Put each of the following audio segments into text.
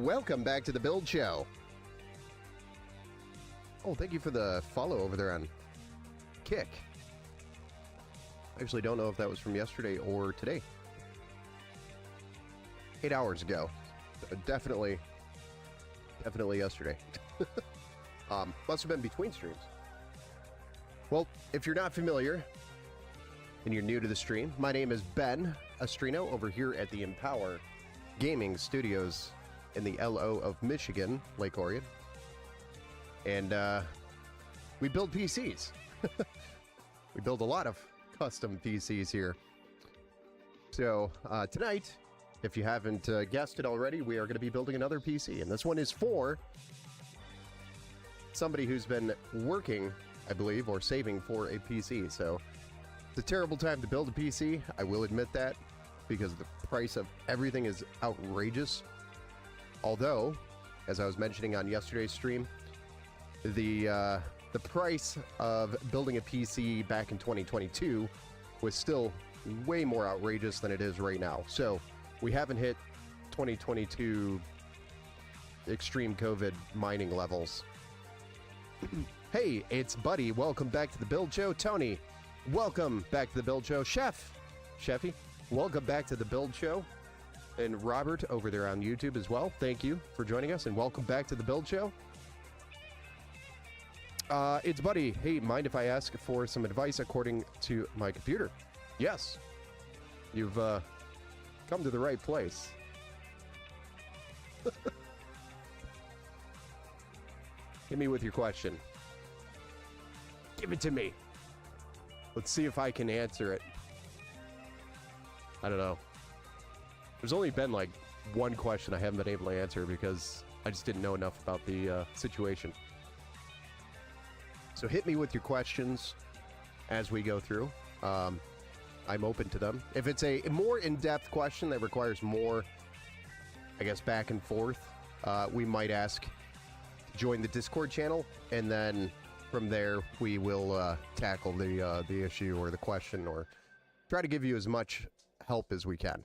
Welcome back to the Build Show. Oh, thank you for the follow over there on Kick. I actually don't know if that was from yesterday or today. 8 hours ago. Definitely yesterday. Must have been between streams. Well, if you're not familiar and you're new to the stream, my name is Ben Astrino over here at the Empower Gaming Studios in the LO of Michigan, Lake Orion. And we build PCs. We build a lot of custom PCs here. So tonight, if you haven't guessed it already, we are going to be building another PC. And this one is for somebody who's been working, I believe, or saving for a PC. So it's a terrible time to build a PC. I will admit that, because the price of everything is outrageous. Although, as I was mentioning on yesterday's stream, the price of building a PC back in 2022 was still way more outrageous than it is right now. So we haven't hit 2022 extreme COVID mining levels. Hey, it's Buddy. Welcome back to the Build Show. Tony, welcome back to the Build Show. Chefy, welcome back to the Build Show. And Robert over there on YouTube as well. Thank you for joining us and welcome back to the Build Show. It's Buddy. Hey, mind if I ask for some advice according to my computer? Yes. You've come to the right place. Hit me with your question. Give it to me. Let's see if I can answer it. I don't know. There's only been like one question I haven't been able to answer because I just didn't know enough about the situation. So hit me with your questions as we go through. I'm open to them. If it's a more in-depth question that requires more, I guess, back and forth, we might ask to join the Discord channel, and then from there we will tackle the issue or the question, or try to give you as much help as we can.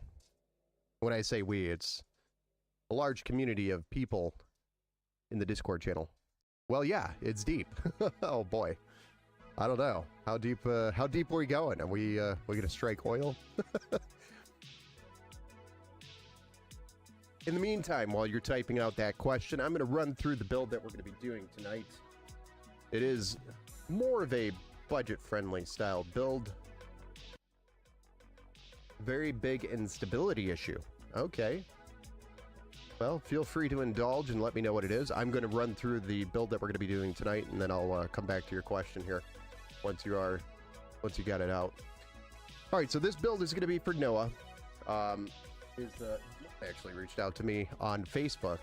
When I say we, it's a large community of people in the Discord channel. Well, yeah, it's deep. Oh boy, I don't know how deep are we going? Are we gonna strike oil? In the meantime, while you're typing out that question, I'm gonna run through the build that we're gonna be doing tonight. It is more of a budget-friendly style build. Very big instability issue. Okay. Well, feel free to indulge and let me know what it is. I'm going to run through the build that we're going to be doing tonight, and then I'll come back to your question here once you got it out. All right, so this build is going to be for Noah. Actually reached out to me on Facebook,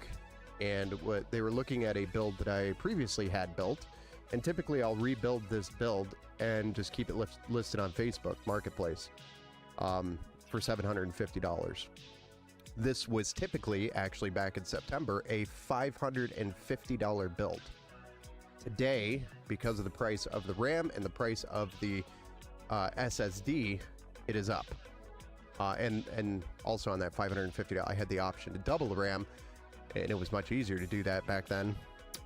and they were looking at a build that I previously had built. And typically, I'll rebuild this build and just keep it listed on Facebook Marketplace for $750. This was typically, actually back in September, a $550 build. Today, because of the price of the RAM and the price of the SSD, it is up. And also on that $550, I had the option to double the RAM, and it was much easier to do that back then.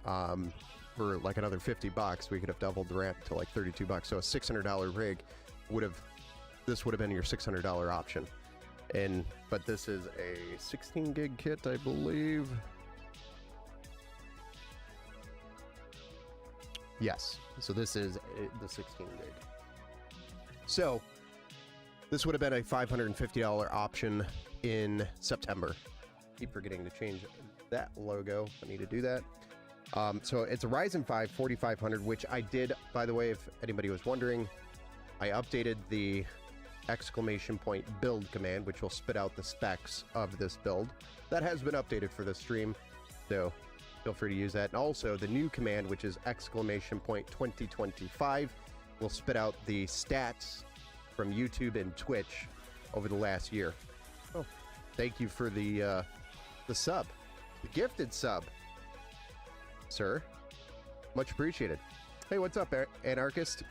For like another $50, we could have doubled the RAM to like $32. So a $600 rig would have been your $600 option. But this is a 16 gig kit, I believe. Yes, so this is the 16 gig. So this would have been a $550 option in September. Keep forgetting to change that logo. I need to do that. So it's a Ryzen 5 4500, which I did, by the way, if anybody was wondering, I updated the !build command, which will spit out the specs of this build. That has been updated for this stream, so feel free to use that. And also the new command, which is !2025, will spit out the stats from YouTube and Twitch over the last year. Oh, thank you for the sub, the gifted sub, sir. Much appreciated. Hey, what's up, Anarchist?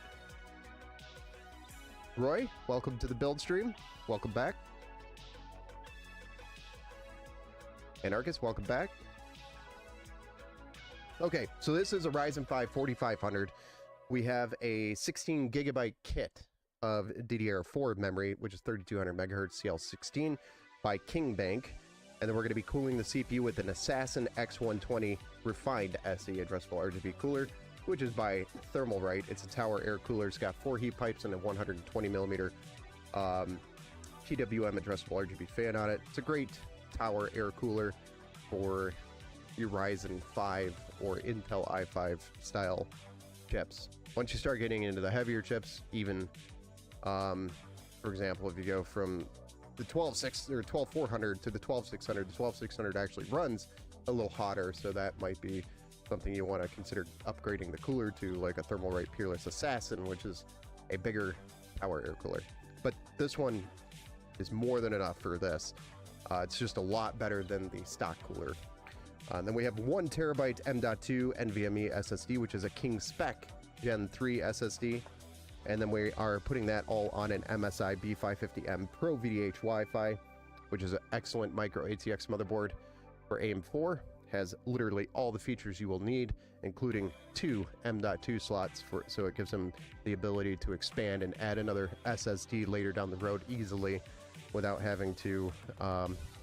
Roy, welcome to the build stream. Welcome back. Anarchist, welcome back. Okay, so this is a Ryzen 5 4500. We have a 16 gigabyte kit of DDR4 memory, which is 3200 megahertz CL16 by KingBank. And then we're going to be cooling the CPU with an Assassin X120 refined SE addressable RGB cooler, which is by Thermalright. It's a tower air cooler. It's got 4 heat pipes and a 120 millimeter TWM addressable RGB fan on it. It's a great tower air cooler for your Ryzen 5 or Intel i5 style chips. Once you start getting into the heavier chips, even for example, if you go from the 12400 to the 12600, the 12600 actually runs a little hotter, so that might be something you want to consider upgrading the cooler to, like a Thermalright Peerless Assassin, which is a bigger tower air cooler. But this one is more than enough for this. It's just a lot better than the stock cooler. Then we have 1 terabyte M.2 NVMe SSD, which is a King Spec Gen 3 SSD. And then we are putting that all on an MSI B550M Pro VDH Wi-Fi, which is an excellent micro ATX motherboard for AM4. Has literally all the features you will need, including 2 M.2 slots, so it gives them the ability to expand and add another SSD later down the road easily without having to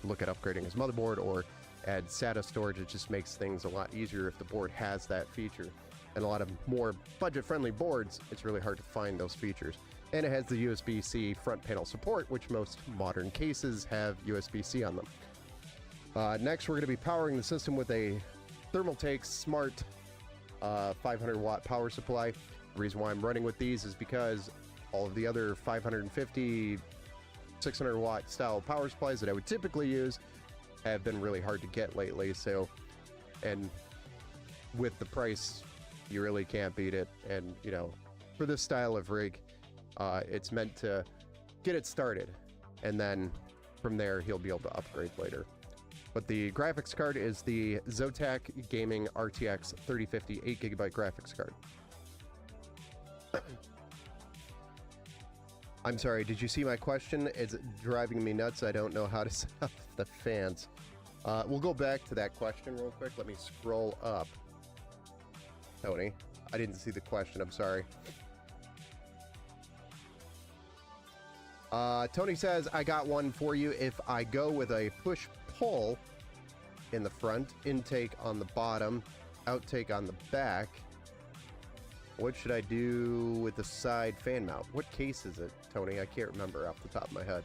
look at upgrading his motherboard or add SATA storage. It just makes things a lot easier if the board has that feature. And a lot of more budget-friendly boards, it's really hard to find those features. And it has the USB-C front panel support, which most modern cases have USB-C on them. Next, we're going to be powering the system with a Thermaltake Smart 500-watt power supply. The reason why I'm running with these is because all of the other 550, 600-watt style power supplies that I would typically use have been really hard to get lately. So, and with the price, you really can't beat it. And, you know, for this style of rig, it's meant to get it started, and then from there he'll be able to upgrade later. But the graphics card is the Zotac Gaming RTX 3050 8GB graphics card. I'm sorry, did you see my question? It's driving me nuts. I don't know how to set up the fans. We'll go back to that question real quick. Let me scroll up. Tony, I didn't see the question. I'm sorry. Tony says, I got one for you. If I go with a push-pull in the front, intake on the bottom, outtake on the back, what should I do with the side fan mount? What case is it, Tony? I can't remember off the top of my head.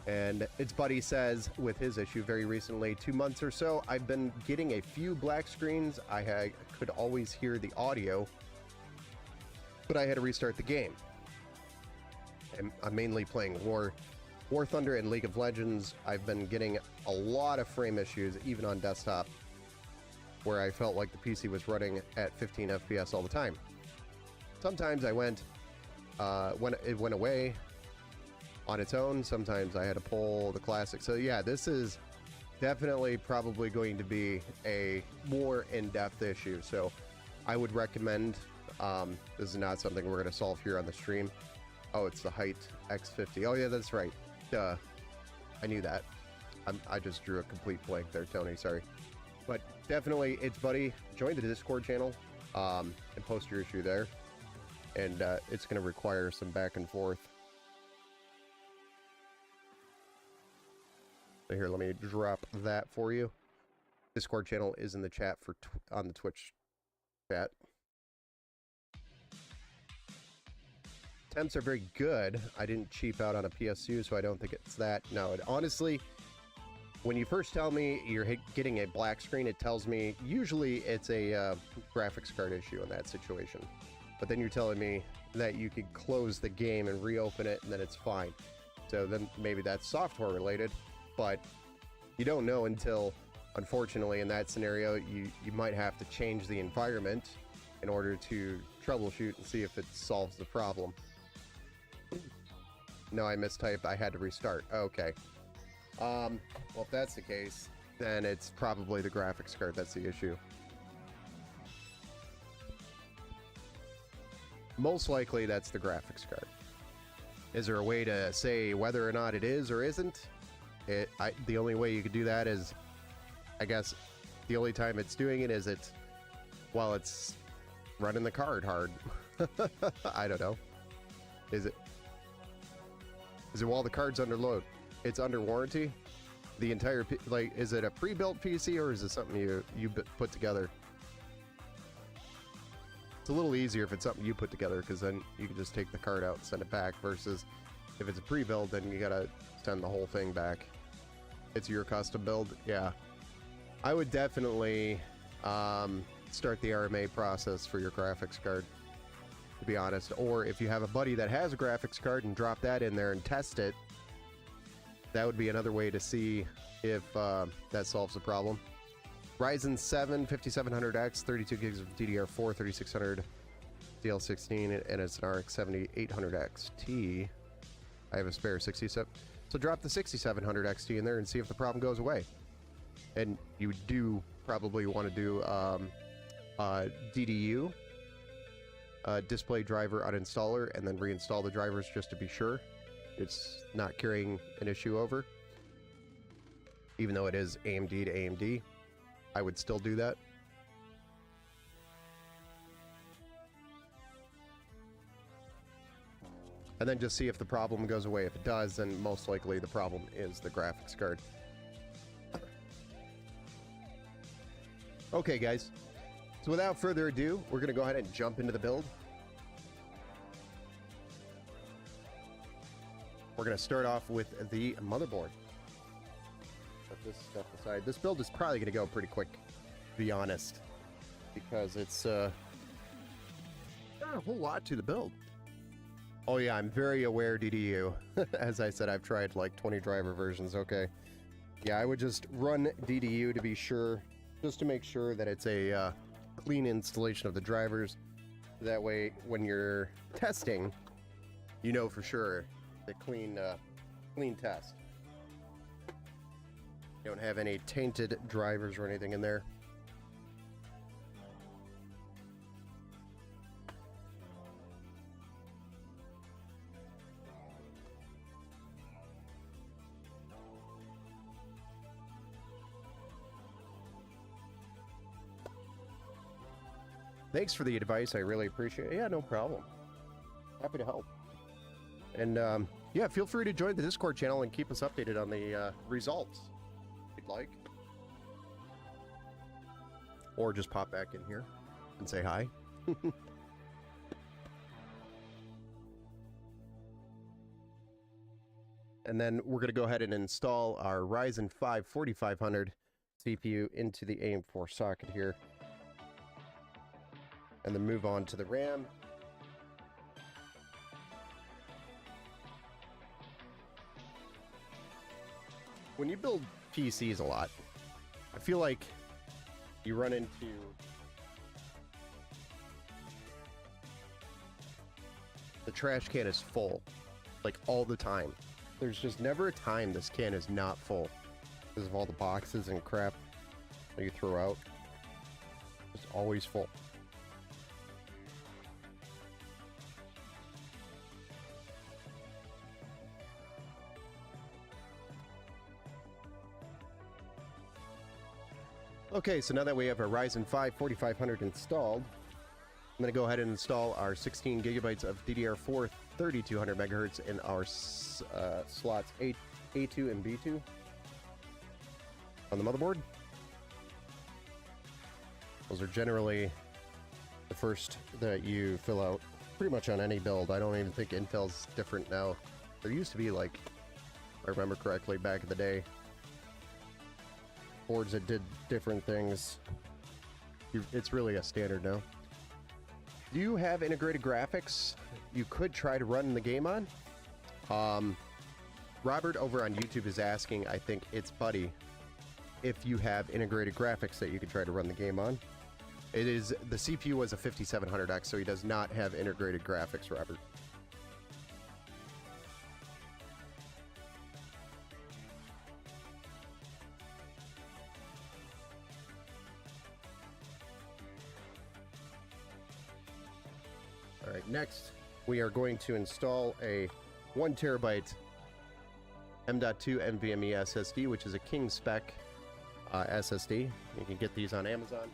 And its buddy says, with his issue very recently, 2 months or so, I've been getting a few black screens. I could always hear the audio, but I had to restart the game. And I'm mainly playing War Thunder and League of Legends. I've been getting a lot of frame issues, even on desktop, where I felt like the PC was running at 15 FPS all the time. Sometimes I when it went away on its own. Sometimes I had to pull the classic. So yeah, this is definitely probably going to be a more in-depth issue. So I would recommend, this is not something we're going to solve here on the stream. Oh, it's the Height X50. Oh yeah, that's right. Duh. I knew that. I just drew a complete blank there, Tony. Sorry. But definitely, it's buddy. Join the Discord channel and post your issue there. And it's going to require some back and forth. So here, let me drop that for you. Discord channel is in the chat for on the Twitch chat. Temps are very good. I didn't cheap out on a PSU, so I don't think it's that. No, honestly, when you first tell me you're getting a black screen, it tells me usually it's a graphics card issue in that situation. But then you're telling me that you could close the game and reopen it and then it's fine. So then maybe that's software related, but you don't know until, unfortunately, in that scenario, you might have to change the environment in order to troubleshoot and see if it solves the problem. No, I mistyped. I had to restart. Okay. Well, if that's the case, then it's probably the graphics card that's the issue. Most likely, that's the graphics card. Is there a way to say whether or not it is or isn't? The only way you could do that is, I guess, the only time it's doing it is while it's running the card hard. I don't know. Is it while the card's under load? It's under warranty? The entire, like, is it a pre-built PC or is it something you put together? It's a little easier if it's something you put together, because then you can just take the card out and send it back, versus if it's a pre-build, then you gotta send the whole thing back. It's your custom build. Yeah, I would definitely start the RMA process for your graphics card, to be honest. Or if you have a buddy that has a graphics card, and drop that in there and test it. That would be another way to see if that solves the problem. Ryzen 7 5700X, 32 gigs of DDR4, 3600 DL16, and it's an RX 7800 XT. I have a spare 67. So drop the 6700 XT in there and see if the problem goes away. And you do probably want to do DDU, display driver uninstaller, and then reinstall the drivers just to be sure it's not carrying an issue over. Even though it is AMD to AMD, I would still do that. And then just see if the problem goes away. If it does, then most likely the problem is the graphics card. Okay, guys. So without further ado, we're going to go ahead and jump into the build. We're going to start off with the motherboard. Put this stuff aside. This build is probably going to go pretty quick, to be honest, because it's not a whole lot to the build. Oh yeah, I'm very aware DDU. As I said, I've tried like 20 driver versions. Okay. Yeah, I would just run DDU to be sure, just to make sure that it's a clean installation of the drivers. That way, when you're testing, you know for sure the clean test. You don't have any tainted drivers or anything in there. Thanks for the advice. I really appreciate it. Yeah, no problem. Happy to help. And yeah, feel free to join the Discord channel and keep us updated on the results if you'd like. Or just pop back in here and say hi. And then we're going to go ahead and install our Ryzen 5 4500 CPU into the AM4 socket here. And then move on to the RAM. When you build PCs a lot, I feel like you run into the trash can is full, like all the time. There's just never a time this can is not full because of all the boxes and crap that you throw out. It's always full. Okay, so now that we have our Ryzen 5 4500 installed, I'm going to go ahead and install our 16 gigabytes of DDR4 3200 megahertz in our slots A2 and B2 on the motherboard. Those are generally the first that you fill out pretty much on any build. I don't even think Intel's different now. There used to be, like, if I remember correctly, back in the day, boards that did different things. It's really a standard now. Do you have integrated graphics you could try to run the game on? Robert over on YouTube is asking, I think it's Buddy, if you have integrated graphics that you could try to run the game on. It is, the CPU was a 5700X, so he does not have integrated graphics, Robert. Alright, next we are going to install a 1 terabyte M.2 NVMe SSD, which is a king spec SSD. You can get these on Amazon.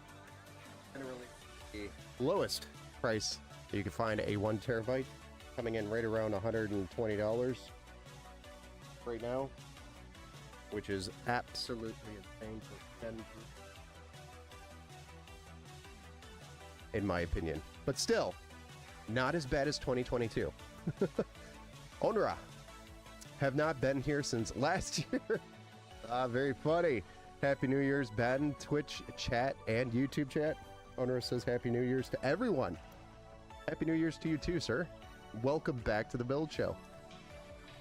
Generally, the lowest price you can find a 1 terabyte coming in right around $120 right now, which is absolutely insane for 10, in my opinion. But still, not as bad as 2022. Onra have not been here since last year. Very funny. Happy New Year's, Batten, Twitch chat, and YouTube chat. Onra says Happy New Year's to everyone. Happy New Year's to you too, sir. Welcome back to the Build Show.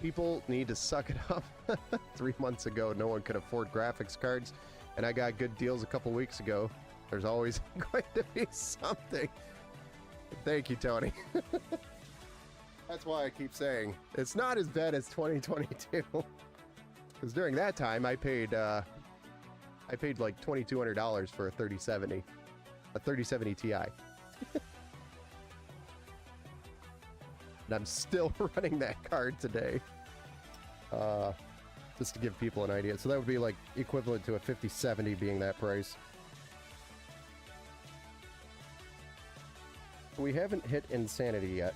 People need to suck it up. 3 months ago, no one could afford graphics cards, and I got good deals a couple weeks ago. There's always going to be something. Thank you, Tony. That's why I keep saying it's not as bad as 2022. Because during that time, I paid like $2,200 for a 3070 Ti. And I'm still running that card today. Just to give people an idea. So that would be like equivalent to a 5070 being that price. We haven't hit insanity yet.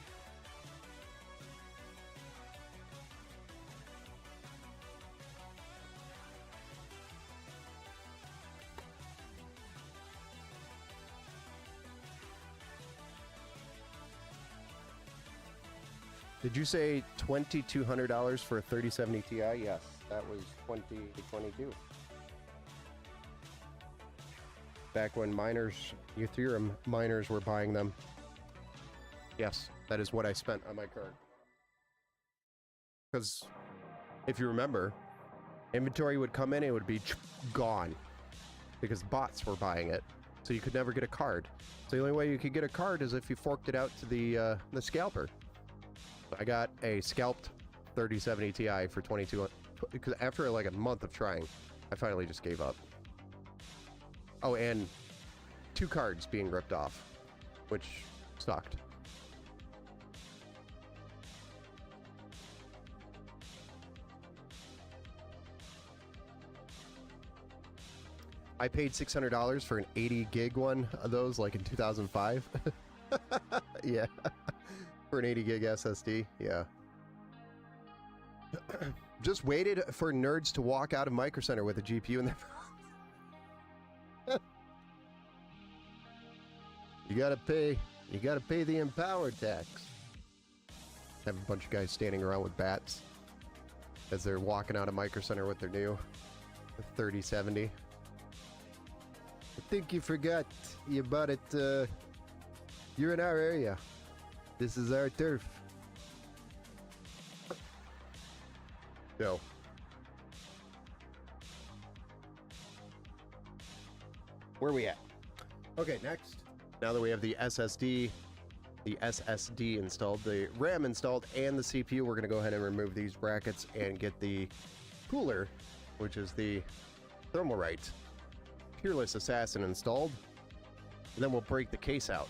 Did you say $2,200 for a 3070 Ti? Yes, that was 2022. Back when miners, Ethereum miners were buying them. Yes, that is what I spent on my card. Because if you remember, inventory would come in, it would be gone. Because bots were buying it. So you could never get a card. So the only way you could get a card is if you forked it out to the scalper. I got a scalped 3070 Ti for $2,200 because after like a month of trying, I finally just gave up. Oh, and 2 cards being ripped off, which sucked. I paid $600 for an 80 gig one of those, like in 2005. Yeah. For an 80 gig SSD, yeah. Just waited for nerds to walk out of Micro Center with a GPU in their You gotta pay the Empower tax. Have a bunch of guys standing around with bats as they're walking out of Micro Center with their new 3070. I think you forgot you bought it, you're in our area. This is our turf. Go. Where are we at? Okay, next. Now that we have the SSD installed, the RAM installed, and the CPU, we're going to go ahead and remove these brackets and get the cooler, which is the Thermalright Peerless Assassin installed. And then we'll break the case out.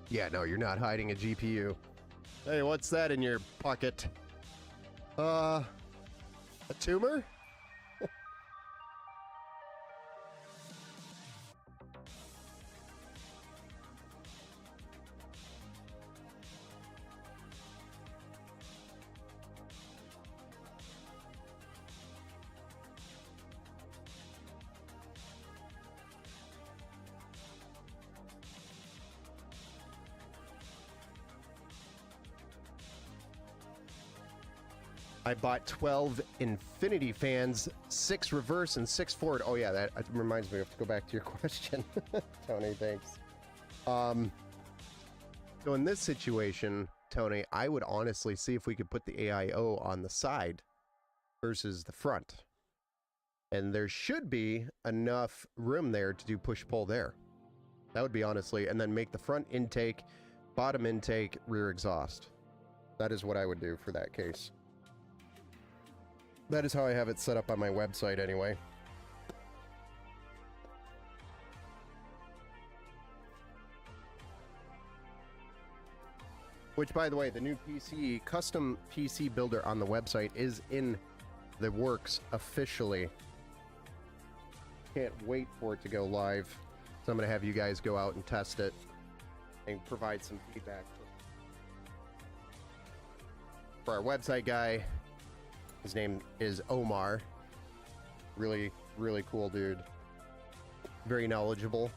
Yeah, no, you're not hiding a GPU. Hey, what's that in your pocket? A tumor? I bought 12 Infinity fans, 6 reverse and 6 forward. Oh yeah, that reminds me, I have to go back to your question. Tony, thanks. So in this situation, Tony, I would honestly see if we could put the AIO on the side versus the front. And there should be enough room there to do push-pull there. That would be honestly, and then make the front intake, bottom intake, rear exhaust. That is what I would do for that case. That is how I have it set up on my website anyway. Which, by the way, the new PC, custom PC builder on the website is in the works officially. Can't wait for it to go live. So I'm going to have you guys go out and test it and provide some feedback. For our website guy, his name is Omar. Really, really cool dude. Very knowledgeable.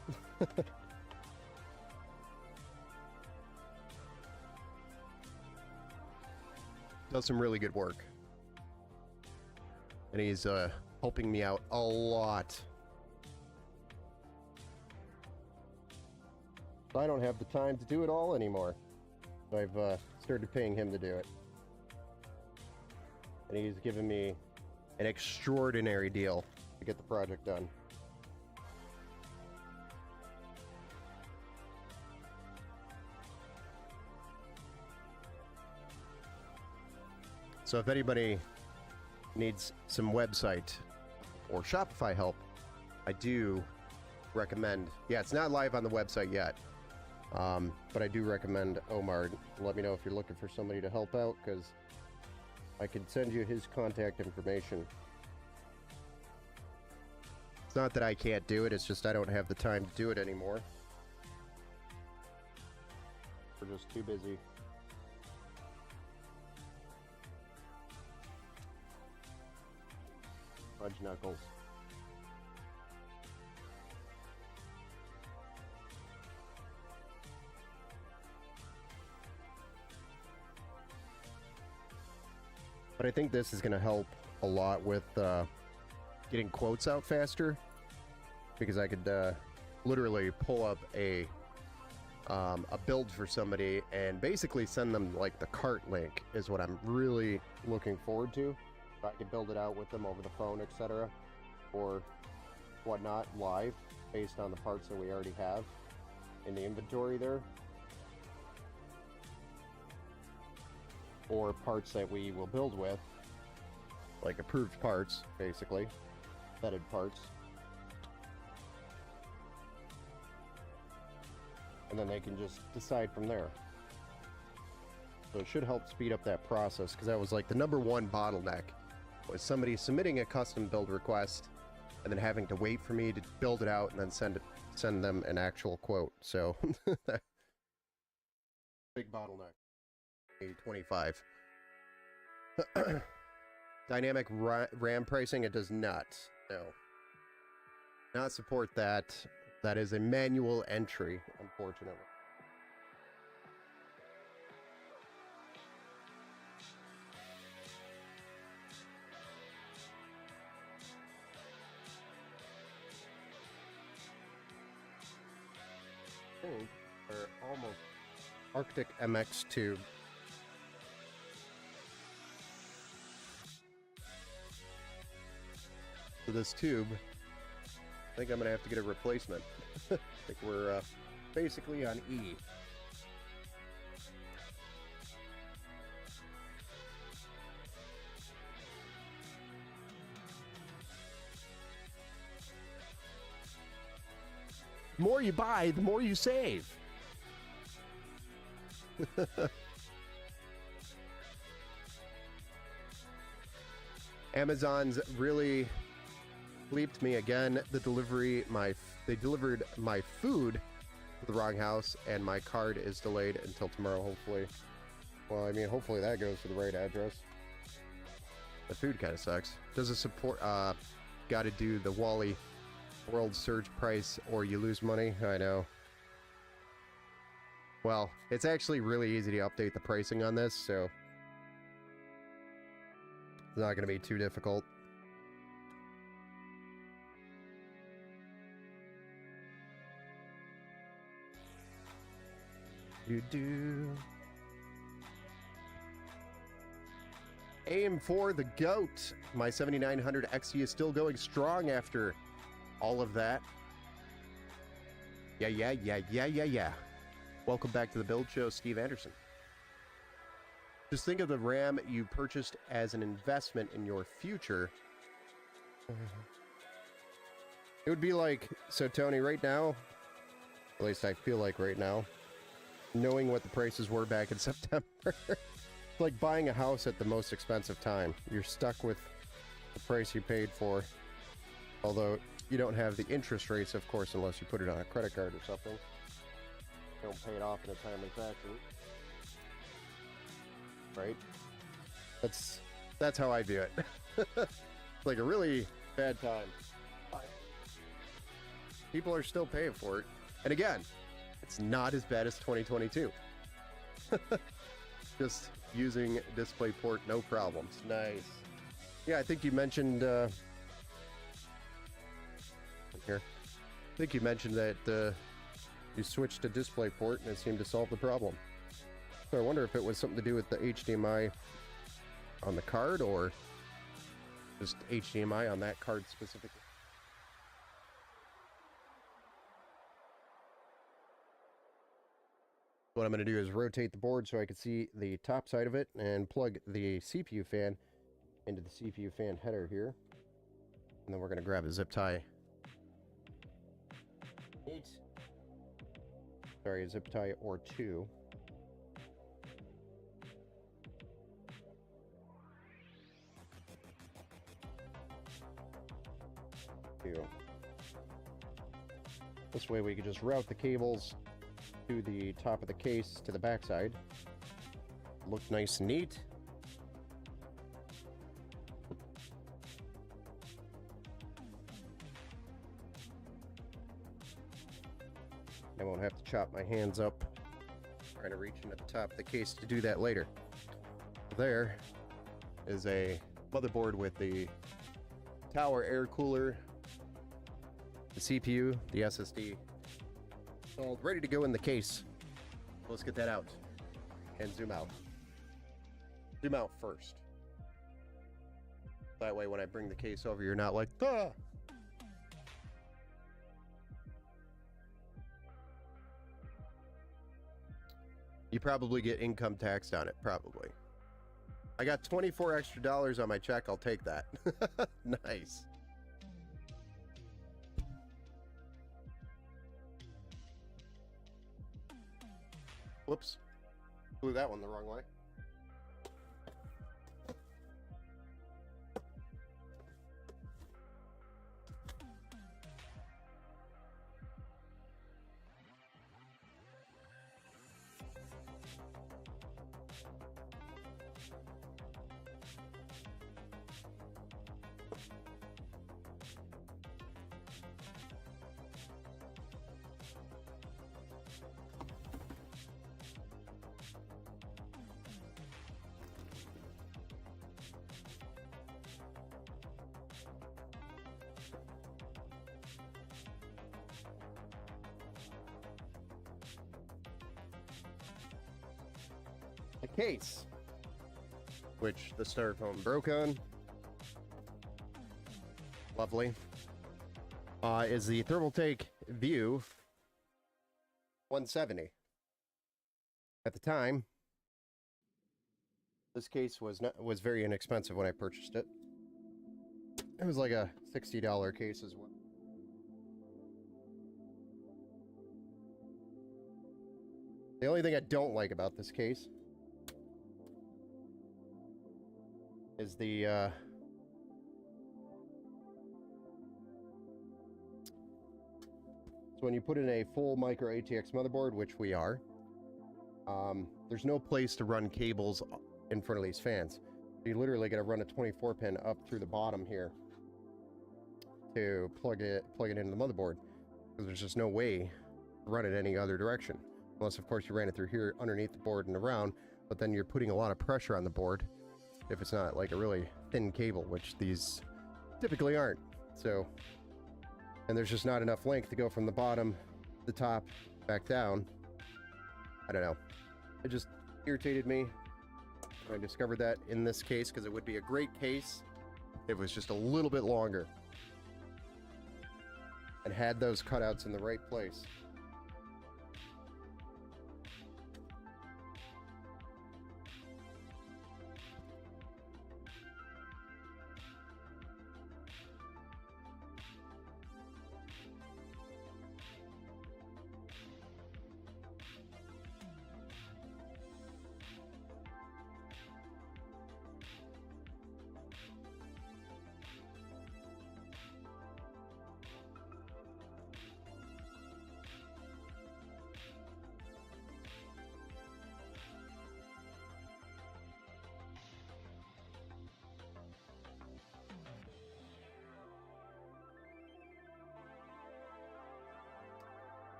Does some really good work. And he's helping me out a lot. So I don't have the time to do it all anymore. So I've started paying him to do it. And he's given me an extraordinary deal to get the project done. So if anybody needs some website or Shopify help, I do recommend, yeah, it's not live on the website yet, but I do recommend Omar. Let me know if you're looking for somebody to help out, because I can send you his contact information. It's not that I can't do it, it's just I don't have the time to do it anymore. We're just too busy. Fudge knuckles. But I think this is going to help a lot with getting quotes out faster, because I could literally pull up a build for somebody and basically send them like the cart link is what I'm really looking forward to. I can build it out with them over the phone, etc., or whatnot live based on the parts that we already have in the inventory there, or parts that we will build with, like approved parts, basically vetted parts, and then they can just decide from there. So it should help speed up that process, because that was like the number one bottleneck, was somebody submitting a custom build request and then having to wait for me to build it out and then send them an actual quote. So big bottleneck. 25. Dynamic RAM pricing, it does not. No. Not support that. That is a manual entry, unfortunately. Or almost Arctic MX tube. For this tube, I think I'm gonna have to get a replacement. I think we're basically on E. The more you buy, the more you save. Amazon's really bleeped me again. They delivered my food to the wrong house, and my card is delayed until tomorrow, hopefully. Well, I mean, hopefully that goes to the right address. The food kind of sucks. Does it support, gotta do the Wally World Surge price or you lose money? I know. Well, it's actually really easy to update the pricing on this, so it's not going to be too difficult. Aim for the GOAT. My 7900 XE is still going strong after all of that. Yeah. Welcome back to the Build Show, Steve Anderson. Just think of the RAM you purchased as an investment in your future. It would be like, so Tony, right now, at least I feel like right now, knowing what the prices were back in September. It's like buying a house at the most expensive time. You're stuck with the price you paid for, although you don't have the interest rates, of course, unless you put it on a credit card or something. Don't pay it off in a timely fashion, right? That's how I view it. It's like a really bad time. People are still paying for it, and again, it's not as bad as 2022. Just using DisplayPort, no problems. Nice. Yeah, I think you mentioned here. I think you mentioned that you switched to DisplayPort and it seemed to solve the problem. So I wonder if it was something to do with the HDMI on the card or just HDMI on that card specifically. What I'm going to do is rotate the board so I can see the top side of it and plug the CPU fan into the CPU fan header here. And then we're going to grab a zip tie. Sorry, a zip tie or two. This way we can just route the cables to the top of the case to the backside. Look nice and neat. I won't have to chop my hands up trying to reach into the top of the case to do that later. There is a motherboard with the tower air cooler, the CPU, the SSD, all ready to go in the case. Let's get that out and zoom out. Zoom out first. That way when I bring the case over, you're not like, ah! You probably get income taxed on it, probably. I got $24 extra on my check, I'll take that. Nice. Whoops. Blew that one the wrong way. The case, which the styrofoam broke on, lovely, is the Thermaltake View 170. At the time, this case was very inexpensive when I purchased it. It was like a $60 case as well. The only thing I don't like about this case is the so when you put in a full micro ATX motherboard, which we are, there's no place to run cables in front of these fans. You literally got to run a 24 pin up through the bottom here to plug it into the motherboard, because there's just no way to run it any other direction, unless of course you ran it through here underneath the board and around, but then you're putting a lot of pressure on the board if it's not like a really thin cable, which these typically aren't. So, and there's just not enough length to go from the bottom to the top back down. I don't know, it just irritated me when I discovered that in this case, because it would be a great case if it was just a little bit longer and had those cutouts in the right place.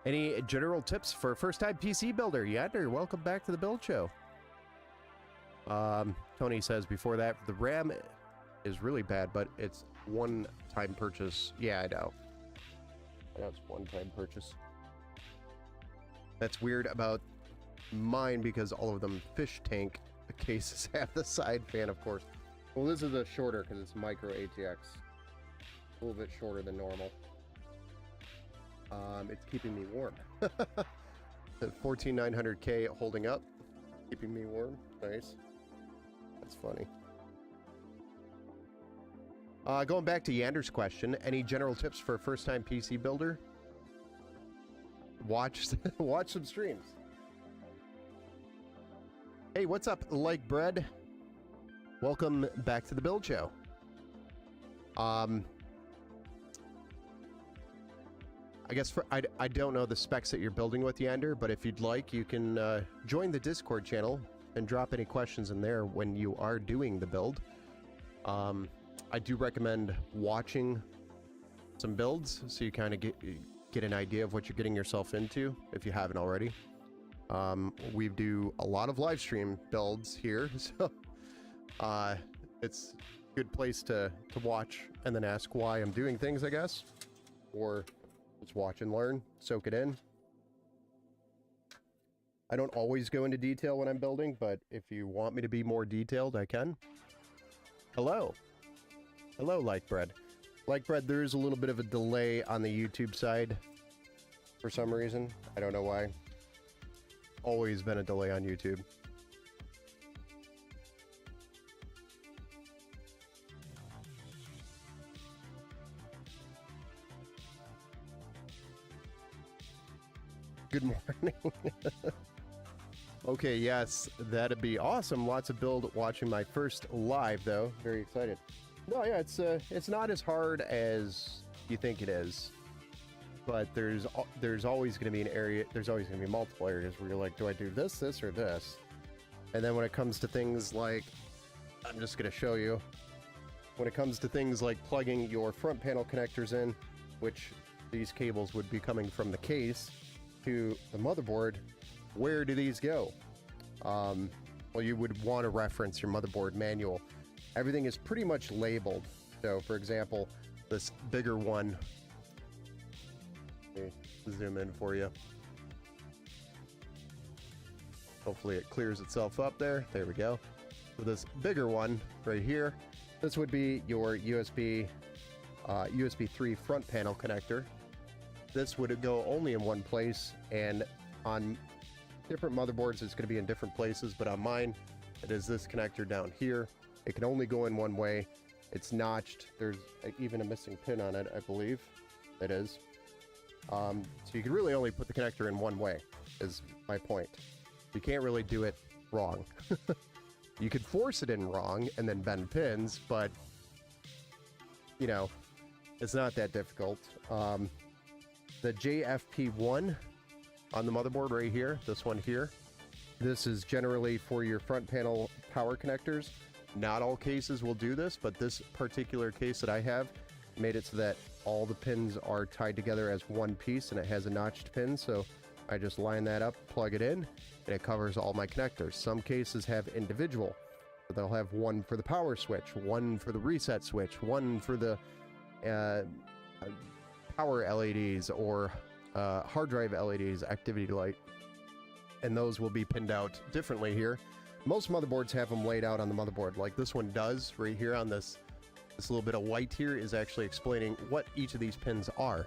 Any general tips for a first-time PC builder? Yander, welcome back to the Build Show. Tony says before that, the RAM is really bad, but it's one-time purchase. Yeah, I know. I know it's one-time purchase. That's weird about mine because all of them fish tank cases have the side fan, of course. Well, this is a shorter because it's micro ATX. A little bit shorter than normal. It's keeping me warm. The 14900K holding up, keeping me warm. Nice. That's funny. Going back to Yander's question, any general tips for a first-time PC builder? Watch some streams. Hey, what's up, Like Bread? Welcome back to the Build Show. I guess I don't know the specs that you're building with, Yander, but if you'd like, you can join the Discord channel and drop any questions in there when you are doing the build. I do recommend watching some builds so you kind of get an idea of what you're getting yourself into if you haven't already. We do a lot of live stream builds here, so it's a good place to watch and then ask why I'm doing things, I guess, or just watch and learn, soak it in. I don't always go into detail when I'm building, but if you want me to be more detailed, I can. Hello. Hello, Like Bread. Like Bread, there is a little bit of a delay on the YouTube side for some reason. I don't know why. Always been a delay on YouTube. Good morning. Okay, yes, that'd be awesome. Lots of build watching my first live, though. Very excited. No, yeah, it's not as hard as you think it is, but there's always going to be an area. There's always going to be multiple areas where you're like, do I do this, or this? And then when it comes to things like, I'm just going to show you. When it comes to things like plugging your front panel connectors in, which these cables would be coming from the case to the motherboard, where do these go? Well, you would want to reference your motherboard manual. Everything is pretty much labeled. So, for example, this bigger one, let me zoom in for you. Hopefully it clears itself up there. There we go. So this bigger one right here, this would be your USB 3 front panel connector. This would go only in one place, and on different motherboards it's going to be in different places, but on mine it is this connector down here. It can only go in one way. It's notched. There's even a missing pin on it, I believe. It is. So you can really only put the connector in one way, is my point. You can't really do it wrong. You could force it in wrong and then bend pins, but you know, it's not that difficult. The JFP1 on the motherboard right here, this one here, this is generally for your front panel power connectors. Not all cases will do this, but this particular case that I have made it so that all the pins are tied together as one piece, and it has a notched pin, so I just line that up, plug it in, and it covers all my connectors. Some cases have individual. They'll have one for the power switch, one for the reset switch, one for the power LEDs or hard drive LEDs, activity light, and those will be pinned out differently here. Most motherboards have them laid out on the motherboard, like this one does right here on this little bit of white here is actually explaining what each of these pins are.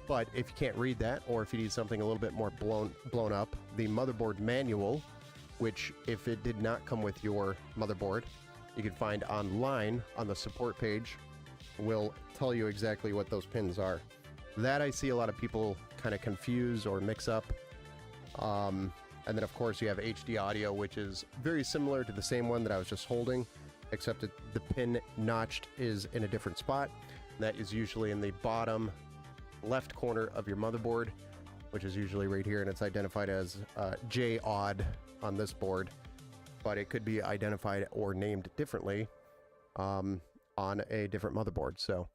But if you can't read that, or if you need something a little bit more blown up, the motherboard manual, which if it did not come with your motherboard, you can find online on the support page, will tell you exactly what those pins are. That I see a lot of people kind of confuse or mix up. And then of course you have HD audio, which is very similar to the same one that I was just holding, except that the pin notched is in a different spot. That is usually in the bottom left corner of your motherboard, which is usually right here, and it's identified as J-odd on this board, but it could be identified or named differently on a different motherboard. So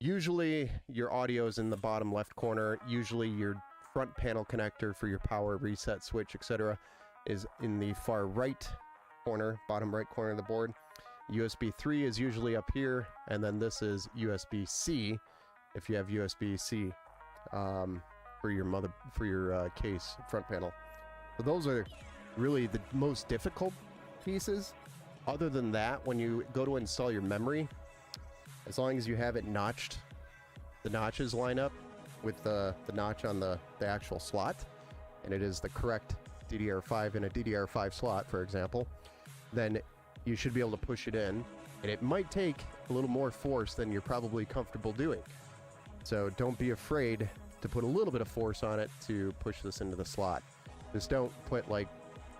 Usually your audio is in the bottom left corner. Usually your front panel connector for your power reset switch, etc., is in the far right corner, bottom right corner of the board. USB 3 is usually up here, and then this is USB-C if you have USB-C for your case front panel. So those are really the most difficult pieces. Other than that, when you go to install your memory, as long as you have it notched, the notches line up with the notch on the actual slot, and it is the correct DDR5 in a DDR5 slot, for example, then you should be able to push it in, and it might take a little more force than you're probably comfortable doing. So don't be afraid to put a little bit of force on it to push this into the slot. Just don't put like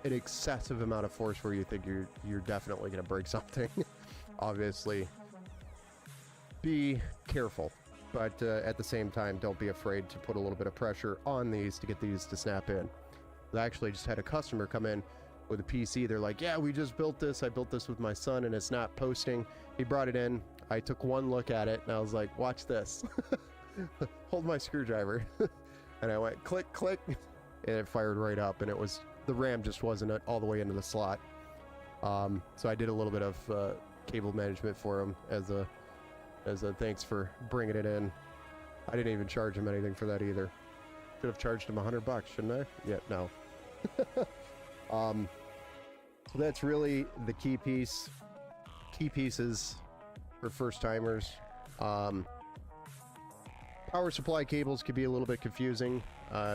an excessive amount of force where you think you're definitely going to break something. Obviously, be careful, but at the same time, don't be afraid to put a little bit of pressure on these to get these to snap in. I actually just had a customer come in with a PC. They're like, yeah, we just built this. I built this with my son and it's not posting. He brought it in. I took one look at it and I was like, watch this. Hold my screwdriver. And I went click, click, and it fired right up, and it was, the RAM just wasn't all the way into the slot. So I did a little bit of cable management for him as a thanks for bringing it in. I didn't even charge him anything for that either. Should have charged him $100, shouldn't I? Yeah, no. So that's really the key pieces for first timers. Power supply cables could be a little bit confusing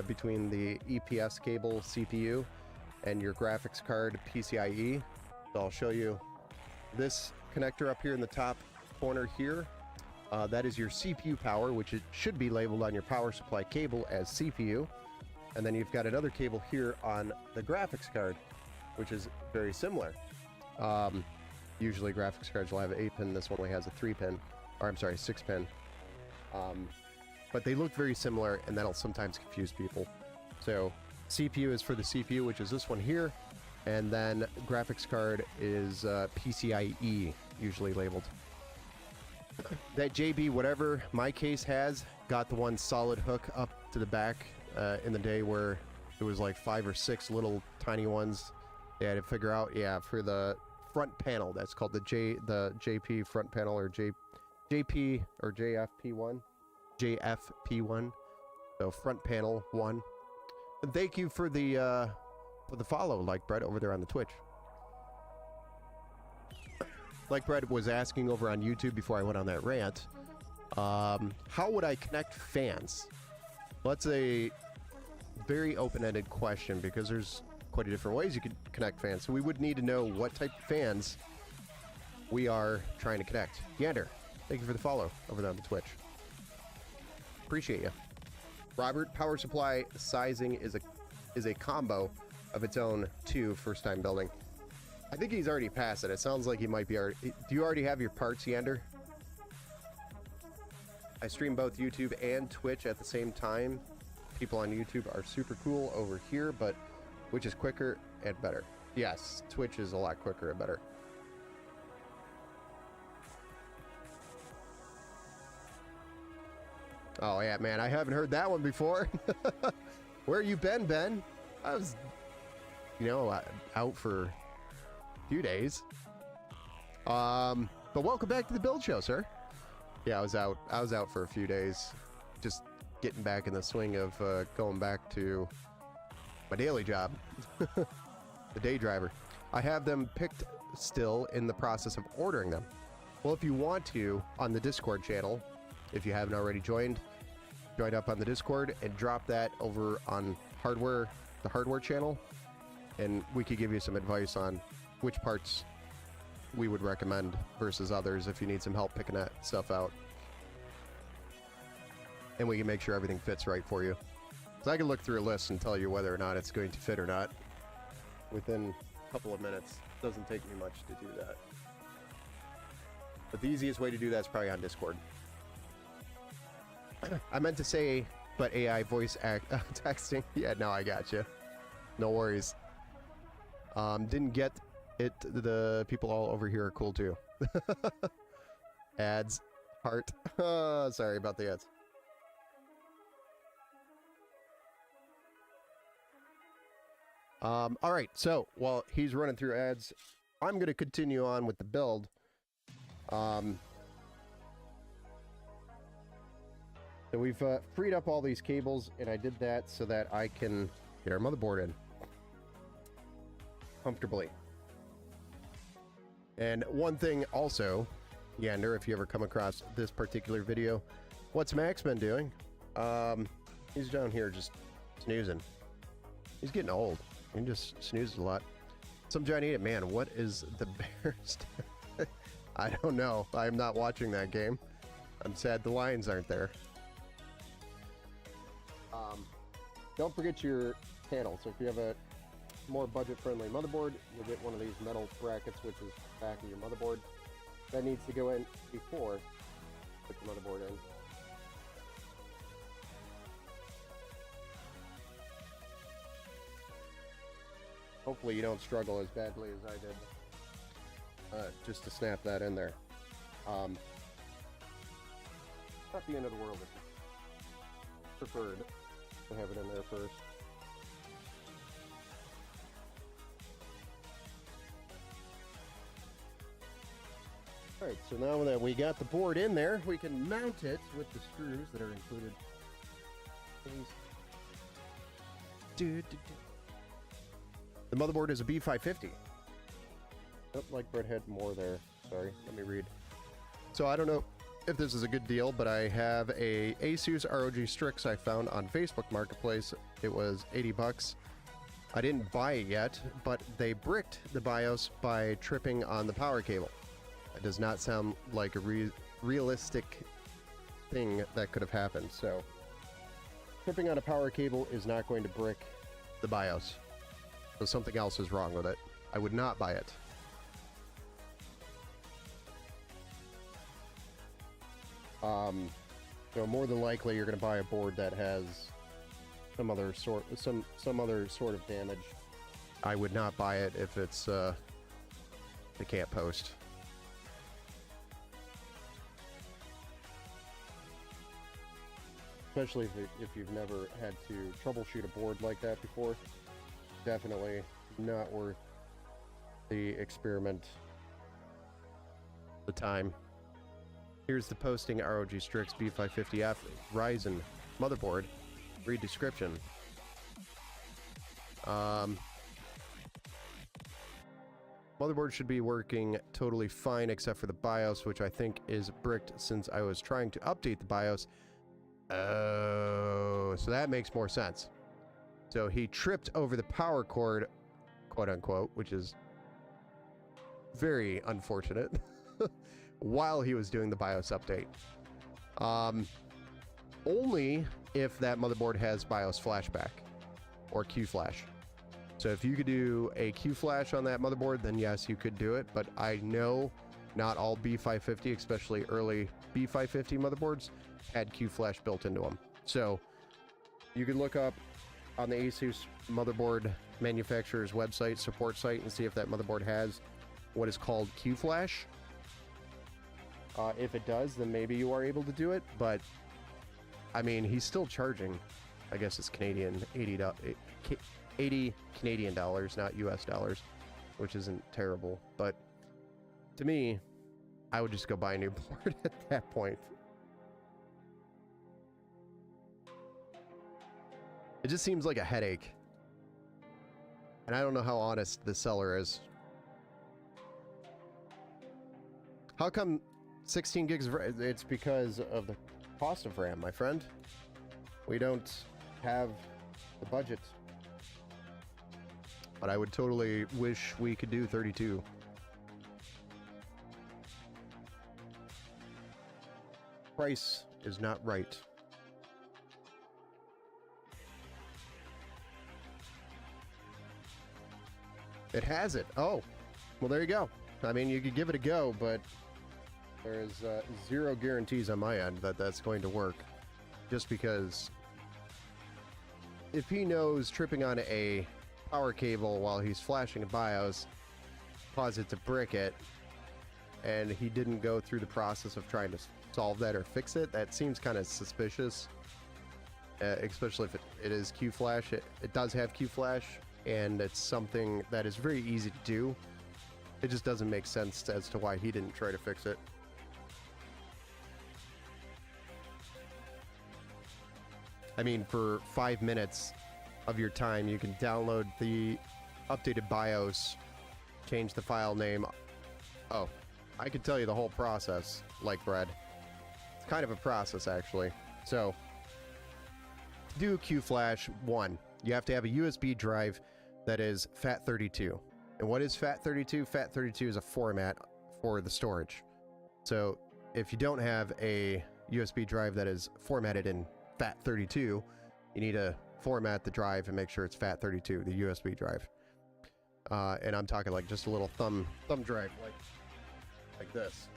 between the EPS cable CPU and your graphics card PCIe. So I'll show you this connector up here in the top corner here. That is your CPU power, which it should be labeled on your power supply cable as CPU. And then you've got another cable here on the graphics card, which is very similar. Usually graphics cards will have an 8-pin. This one only has a 3-pin, or I'm sorry, 6-pin. But they look very similar, and that'll sometimes confuse people. So CPU is for the CPU, which is this one here, and then graphics card is PCIe, usually labeled. That JB, whatever my case has, got the one solid hook up to the back in the day where it was like 5 or 6 little tiny ones they had to figure out. Yeah, for the front panel, that's called the JP front panel, or JP or JFP1. JFP1, so front panel 1. And thank you for the follow, like Brett over there on the Twitch. Like Brett was asking over on YouTube before I went on that rant, how would I connect fans? Well, that's a very open-ended question because there's quite a different ways you could connect fans. So we would need to know what type of fans we are trying to connect. Yander, thank you for the follow over there on the Twitch. Appreciate you. Robert, power supply sizing is a combo of its own too, first time building. I think he's already passed it. It sounds like he might be already. Do you already have your parts, Yander? I stream both YouTube and Twitch at the same time. People on YouTube are super cool over here, but which is quicker and better? Yes, Twitch is a lot quicker and better. Oh yeah, man, I haven't heard that one before. Where you been, Ben? I was, out for a few days. But welcome back to the Build Show, sir. Yeah, I was out for a few days, just getting back in the swing of going back to my daily job, the day driver. I have them picked still, in the process of ordering them. Well, if you want to, on the Discord channel, if you haven't already join up on the Discord and drop that over on the hardware channel, and we could give you some advice on which parts we would recommend versus others if you need some help picking that stuff out. And we can make sure everything fits right for you. So I can look through a list and tell you whether or not it's going to fit or not within a couple of minutes. It doesn't take me much to do that. But the easiest way to do that is probably on Discord. I meant to say, but AI voice texting. Yeah, no, I got you. No worries. Didn't get it. The people all over here are cool too. Ads. Heart. Sorry about the ads. All right, so while he's running through ads, I'm going to continue on with the build. So we've freed up all these cables, and I did that so that I can get our motherboard in comfortably. And one thing also, Yander, if you ever come across this particular video, what's Max been doing? He's down here just snoozing. He's getting old. He just snoozes a lot. Some Johnny Eat, man, what is the Bears? I don't know. I'm not watching that game. I'm sad the Lions aren't there. Don't forget your panel. So if you have a more budget-friendly motherboard, you'll get one of these metal brackets, which is back of your motherboard. That needs to go in before you put the motherboard in. Hopefully you don't struggle as badly as I did just to snap that in there. Not the end of the world if you preferred to have it in there first. Alright, so now that we got the board in there, we can mount it with the screws that are included. The motherboard is a B550. Oh, like Brett had more there. Sorry, let me read. So I don't know if this is a good deal, but I have a Asus ROG Strix I found on Facebook Marketplace. It was 80 bucks. I didn't buy it yet, but they bricked the BIOS by tripping on the power cable. It does not sound like a realistic thing that could have happened. So tripping on a power cable is not going to brick the BIOS. So something else is wrong with it. I would not buy it. So more than likely you're going to buy a board that has some other sort of damage. I would not buy it if it's the can't post. Especially if you've never had to troubleshoot a board like that before. Definitely not worth the experiment, the time. Here's the posting: ROG Strix B550F Ryzen motherboard. Read description. Motherboard should be working totally fine except for the BIOS, which I think is bricked since I was trying to update the BIOS. Oh, so that makes more sense. So he tripped over the power cord, quote unquote, which is very unfortunate, while he was doing the BIOS update. Only if that motherboard has BIOS flashback or Q-Flash. So if you could do a Q-Flash on that motherboard, then yes, you could do it. But I know not all B550, especially early B550 motherboards, had Q-Flash built into them. So you could look up on the Asus motherboard manufacturer's website, support site, and see if that motherboard has what is called Q-Flash. If it does, then maybe you are able to do it, but I mean, he's still charging, I guess it's Canadian, 80 Canadian dollars, not US dollars, which isn't terrible, but to me, I would just go buy a new board at that point. It just seems like a headache. And I don't know how honest the seller is. How come 16 gigs of RAM? It's because of the cost of RAM, my friend. We don't have the budget. But I would totally wish we could do 32. Price is not right. It has it. Oh, well, there you go. I mean, you could give it a go, but there's zero guarantees on my end that that's going to work. Just because if he knows tripping on a power cable while he's flashing a BIOS caused it to brick it, and he didn't go through the process of trying to solve that or fix it. That seems kind of suspicious, especially if it is Q-Flash. It does have Q-Flash, and it's something that is very easy to do. It just doesn't make sense as to why he didn't try to fix it. I mean, for 5 minutes of your time, you can download the updated BIOS, change the file name. Oh, I could tell you the whole process, like bread. It's kind of a process, actually. So, to do Q-Flash, one, you have to have a USB drive that is FAT32. And what is FAT32? FAT32 is a format for the storage. So, if you don't have a USB drive that is formatted in FAT32, you need to format the drive and make sure it's FAT32, the USB drive. And I'm talking like just a little thumb drive, like this.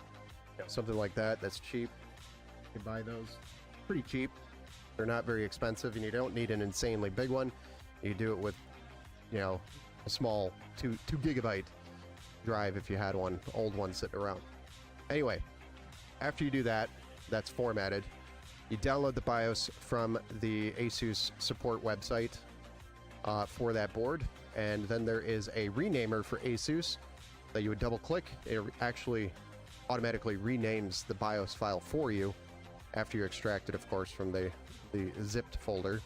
You know, something like that. That's cheap. You can buy those pretty cheap. They're not very expensive, and you don't need an insanely big one. You do it with, you know, a small 2 gigabyte drive if you had one, old one sitting around. Anyway, after you do that, that's formatted. You download the BIOS from the ASUS support website for that board, and then there is a renamer for ASUS that you would double click. It actually automatically renames the BIOS file for you after you extract it, of course, from the zipped folder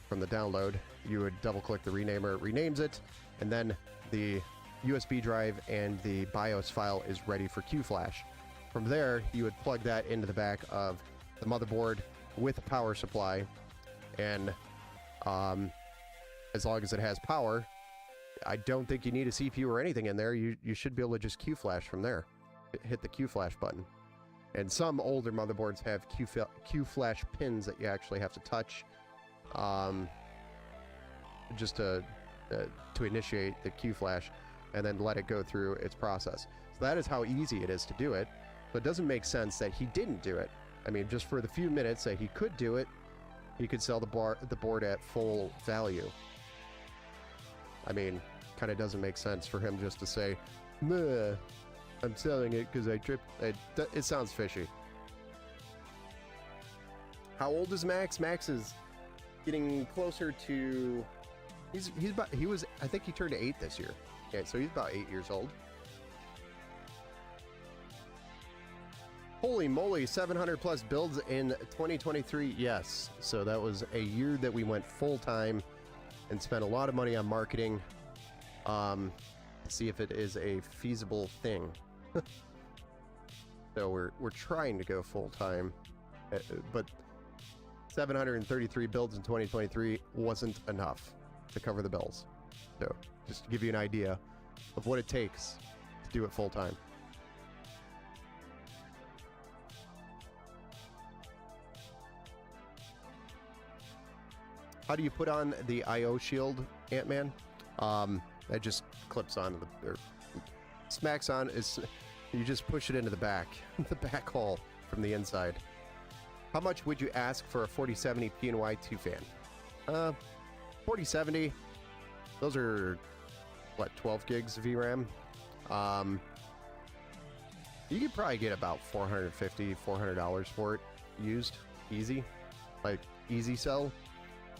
from the download. You would double click the renamer, it renames it, and then the USB drive and the BIOS file is ready for Q-Flash. From there, you would plug that into the back of the motherboard with a power supply, and as long as it has power, I don't think you need a CPU or anything in there. You should be able to just Q-Flash from there. Hit the Q-Flash button. And some older motherboards have Q-Flash pins that you actually have to touch just to initiate the Q-Flash and then let it go through its process. So that is how easy it is to do it. But it doesn't make sense that he didn't do it. I mean, just for the few minutes that he could do it, he could sell the board at full value. I mean, kind of doesn't make sense for him just to say, "Meh, I'm selling it because I tripped." It sounds fishy. How old is Max? Max is getting closer to. I think he turned 8 this year. Okay, so he's about 8 years old. Holy moly, 700 plus builds in 2023. Yes, so that was a year that we went full time and spent a lot of money on marketing. To see if it is a feasible thing. So we're trying to go full time, but 733 builds in 2023 wasn't enough to cover the bills. So just to give you an idea of what it takes to do it full time. How do you put on the I/O shield, Ant-Man? That just clips on or smacks on. You just push it into the back hole from the inside. How much would you ask for a 4070 PNY2 fan? 4070. Those are what, 12 gigs of VRAM. You could probably get about $450-$400 for it used, easy, like easy sell.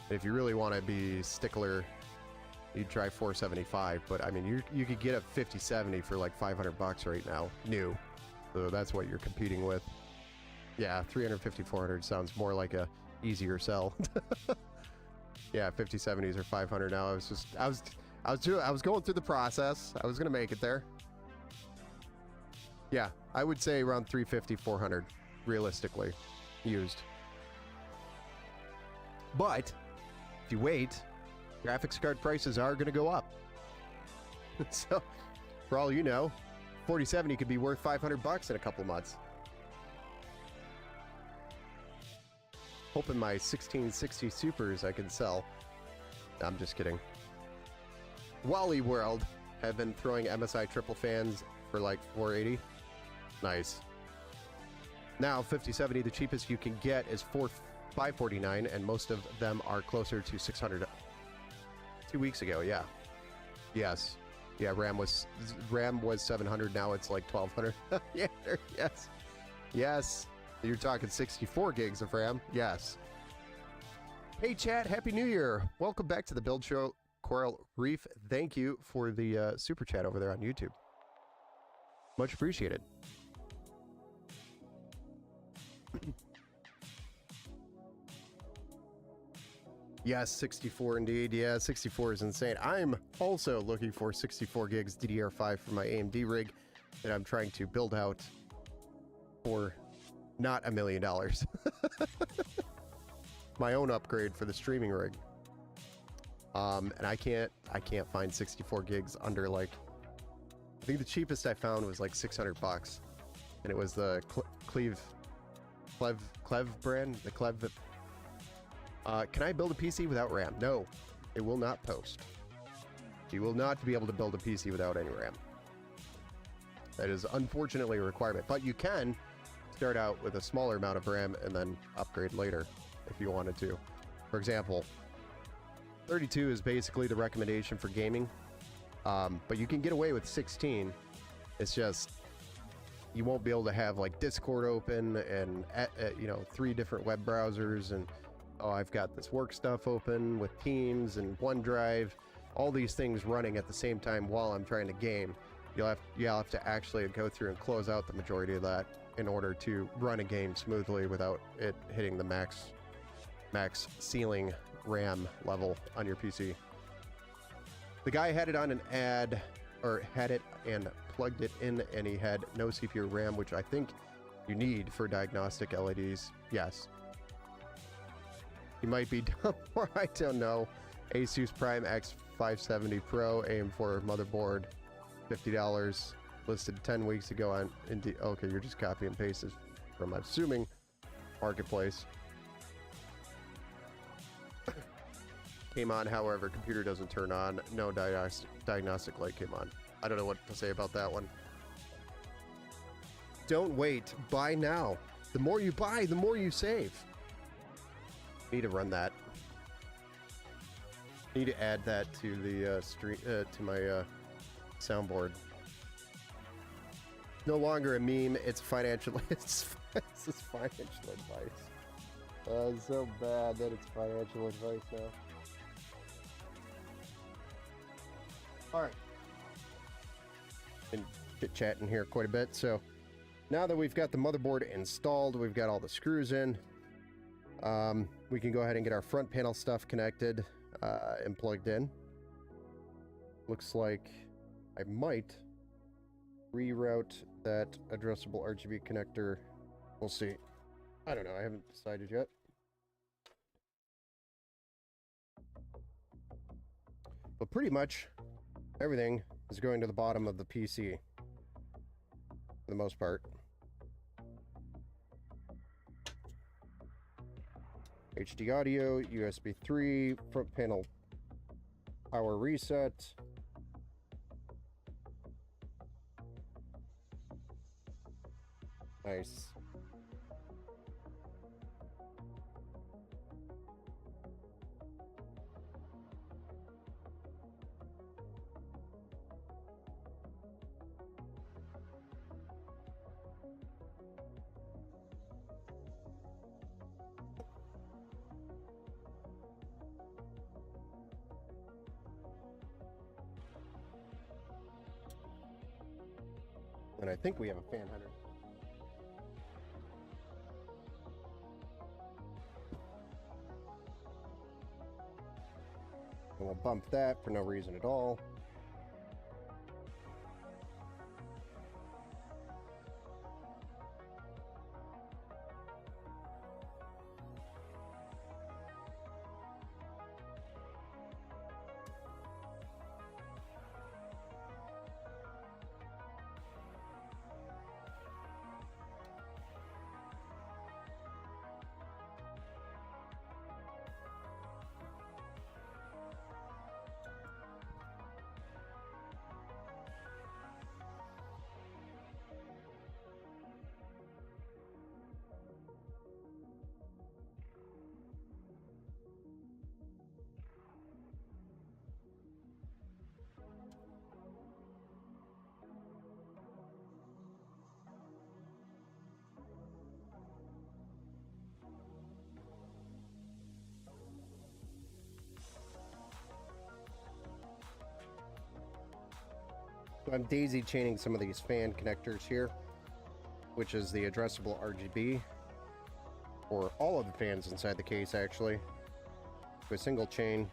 If you really want to be stickler, you'd try 475, but I mean, you could get a 5070 for like $500 right now, new. So that's what you're competing with. Yeah, 350, 400 sounds more like a easier sell. Yeah, 5070s are 500 now. I was going through the process. I was gonna make it there. Yeah, I would say around 350, 400, realistically, used. But if you wait, graphics card prices are going to go up. So, for all you know, 4070 could be worth $500 in a couple months. Hoping my 1660 Supers I can sell. I'm just kidding. Wally World have been throwing MSI triple fans for like $480. Nice. Now 5070, the cheapest you can get is $549, and most of them are closer to $600. 2 weeks ago, yeah. Yes. Yeah, RAM was 700, now it's like 1200. Yeah, yes. Yes. You're talking 64 gigs of RAM? Yes. Hey, chat. Happy New Year. Welcome back to the Build Show, Coral Reef. Thank you for the super chat over there on YouTube. Much appreciated. Yes, 64 indeed. Yeah, 64 is insane. I'm also looking for 64 gigs DDR5 for my AMD rig that I'm trying to build out for not $1 million. My own upgrade for the streaming rig. And I can't find 64 gigs under, like, I think the cheapest I found was like $600, and it was the Clev brand, the Clev. Can I build a PC without RAM? No, it will not post. You will not be able to build a PC without any RAM. That is unfortunately a requirement, but you can start out with a smaller amount of RAM and then upgrade later if you wanted to. For example, 32 is basically the recommendation for gaming, but you can get away with 16. It's just you won't be able to have like Discord open and you know, 3 different web browsers, and oh, I've got this work stuff open with Teams and OneDrive, all these things running at the same time while I'm trying to game. You'll have to actually go through and close out the majority of that in order to run a game smoothly without it hitting the max ceiling RAM level on your PC. The guy had it on an ad, or had it and plugged it in, and he had no CPU RAM, which I think you need for diagnostic LEDs. Yes. He might be dumb, or I don't know. Asus Prime X570 Pro AM4 motherboard, $50, listed 10 weeks ago on Indeed. Okay, you're just copy and paste this from, I'm assuming, Marketplace. Came on, however, computer doesn't turn on. No diagnostic light came on. I don't know what to say about that one. Don't wait. Buy now. The more you buy, the more you save. Need to run that. Need to add that to the stream to my soundboard. No longer a meme. It's financial. It's financial advice. It's so bad that it's financial advice now. All right. Been chit-chatting here quite a bit. So now that we've got the motherboard installed, we've got all the screws in. We can go ahead and get our front panel stuff connected and plugged in. Looks like I might reroute that addressable RGB connector. We'll see. I don't know. I haven't decided yet. But pretty much everything is going to the bottom of the PC for the most part. HD audio, USB 3, front panel power reset. Nice. And I think we have a fan header. And we'll bump that for no reason at all. So I'm daisy chaining some of these fan connectors here, which is the addressable RGB, or all of the fans inside the case actually, to a single chain.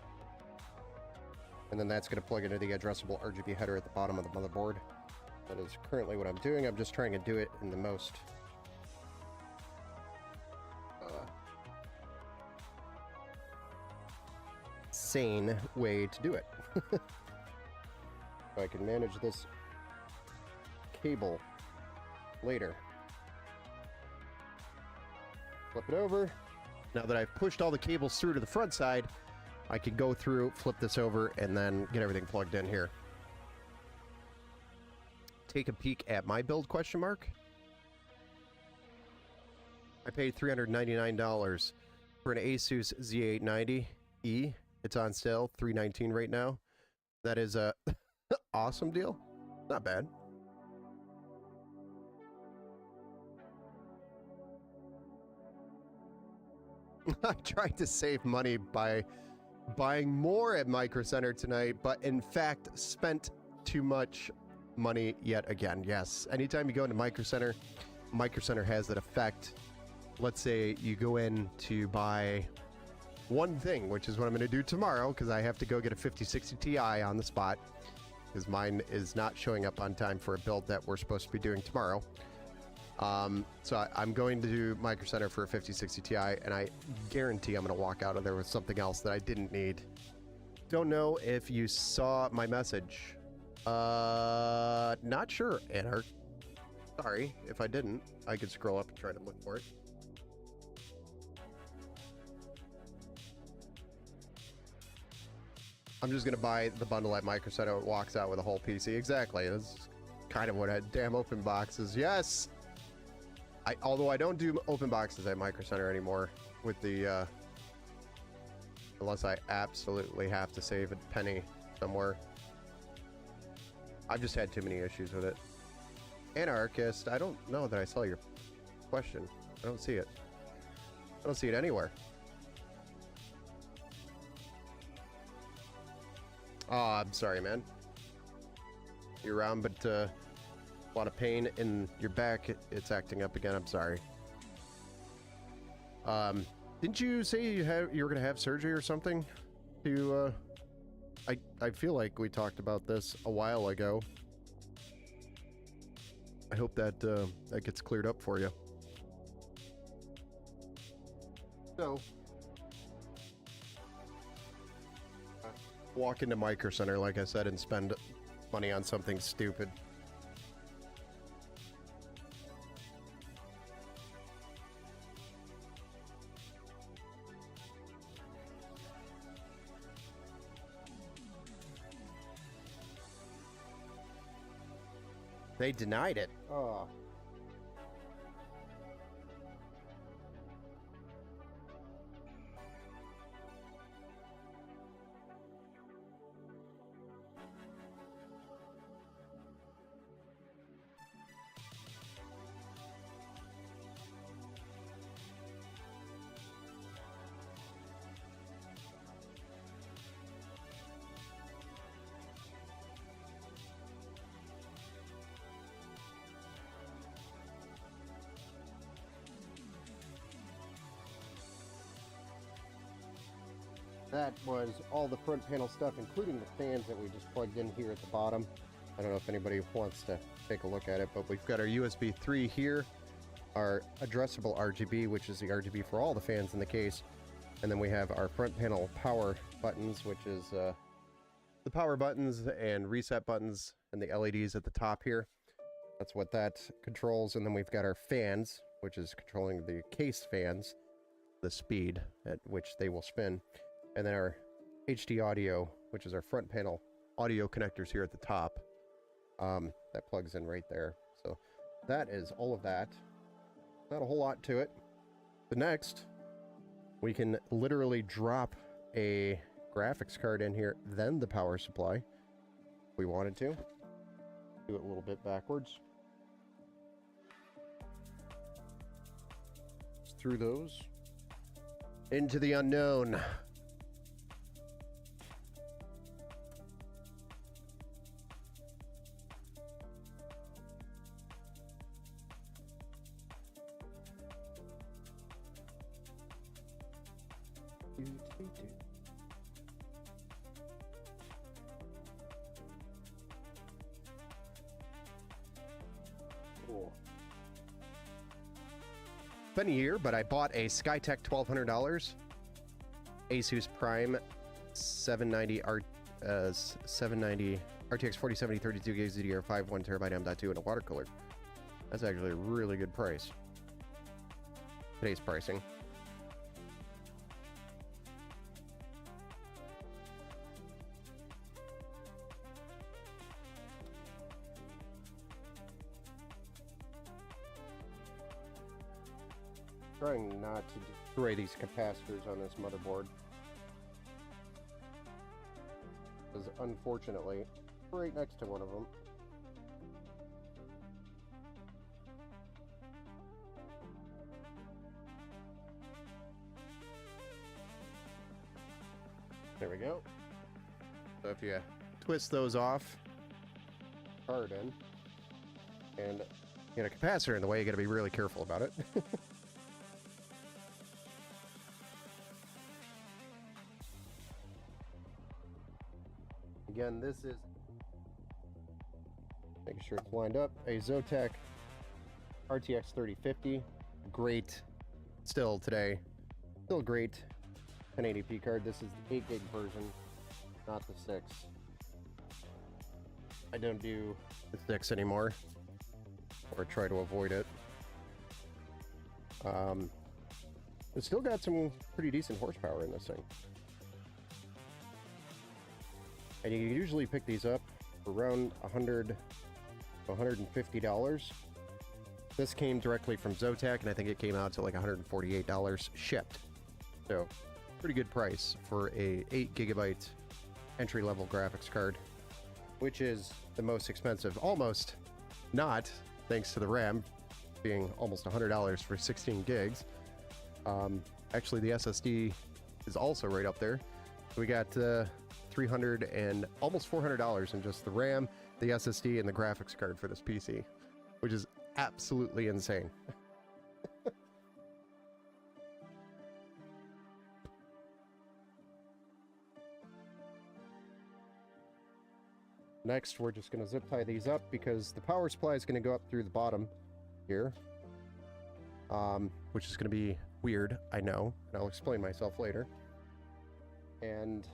And then that's going to plug into the addressable RGB header at the bottom of the motherboard. That is currently what I'm doing. I'm just trying to do it in the most sane way to do it. So I can manage this cable later. Flip it over. Now that I've pushed all the cables through to the front side, I can go through, flip this over, and then get everything plugged in here. Take a peek at my build, question mark. I paid $399 for an Asus Z890E. It's on sale, $319 right now. That is a awesome deal. Not bad. I tried to save money by buying more at Micro Center tonight, but in fact spent too much money yet again. Yes, anytime you go into Micro Center has that effect. Let's say you go in to buy one thing, which is what I'm going to do tomorrow, because I have to go get a 5060 Ti on the spot, because mine is not showing up on time for a build that we're supposed to be doing tomorrow. So I'm going to do Micro Center for a 5060 Ti, and I guarantee I'm going to walk out of there with something else that I didn't need. Don't know if you saw my message. Not sure, Anarch. Sorry if I didn't. I could scroll up and try to look for it. I'm just going to buy the bundle at Micro Center. It walks out with a whole PC. Exactly. That's kind of what I damn open boxes. Yes! Although I don't do open boxes at Micro Center anymore with the, unless I absolutely have to save a penny somewhere. I've just had too many issues with it. Anarchist, I don't know that I saw your question. I don't see it. I don't see it anywhere. Oh, I'm sorry, man. You're around, but a lot of pain in your back. It's acting up again. I'm sorry. Didn't you say you were gonna have surgery or something? I feel like we talked about this a while ago. I hope that that gets cleared up for you. So, walk into Micro Center, like I said, and spend money on something stupid. They denied it. Oh. That was all the front panel stuff, including the fans that we just plugged in here at the bottom. I don't know if anybody wants to take a look at it, but we've got our USB 3 here, our addressable RGB, which is the RGB for all the fans in the case, and then we have our front panel power buttons, which is the power buttons and reset buttons and the LEDs at the top here. That's what that controls. And then we've got our fans, which is controlling the case fans, the speed at which they will spin. And then our HD audio, which is our front panel audio connectors here at the top. That plugs in right there. So that is all of that. Not a whole lot to it. But next, we can literally drop a graphics card in here, then the power supply, if we wanted to. Do it a little bit backwards. Just through those. Into the unknown. Cool. Been a year, but I bought a Skytech $1,200 Asus Prime 790 790 RTX 4070 32 gigs DDR5 1 terabyte M.2 and a water cooler. That's actually a really good price. Today's pricing. Trying not to destroy these capacitors on this motherboard, because unfortunately, right next to one of them. There we go. So if you twist those off, hard in, and get a capacitor in the way, you got to be really careful about it. Again, this is, making sure it's lined up, a Zotac RTX 3050. Great still today. Still great 1080p card. This is the 8 gig version, not the 6. I don't do the 6 anymore, or try to avoid it. It's still got some pretty decent horsepower in this thing. And you can usually pick these up for around $100 to $150. This came directly from Zotac, and I think it came out to like $148 shipped. So, pretty good price for a 8 gigabyte entry-level graphics card, which is the most expensive. Almost not, thanks to the RAM being almost $100 for 16 gigs. Actually, the SSD is also right up there. We got $300 and almost $400 in just the RAM, the SSD, and the graphics card for this PC, which is absolutely insane. Next, we're just going to zip tie these up because the power supply is going to go up through the bottom here, which is going to be weird, I know, and I'll explain myself later. And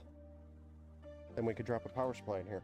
then we could drop a power supply in here.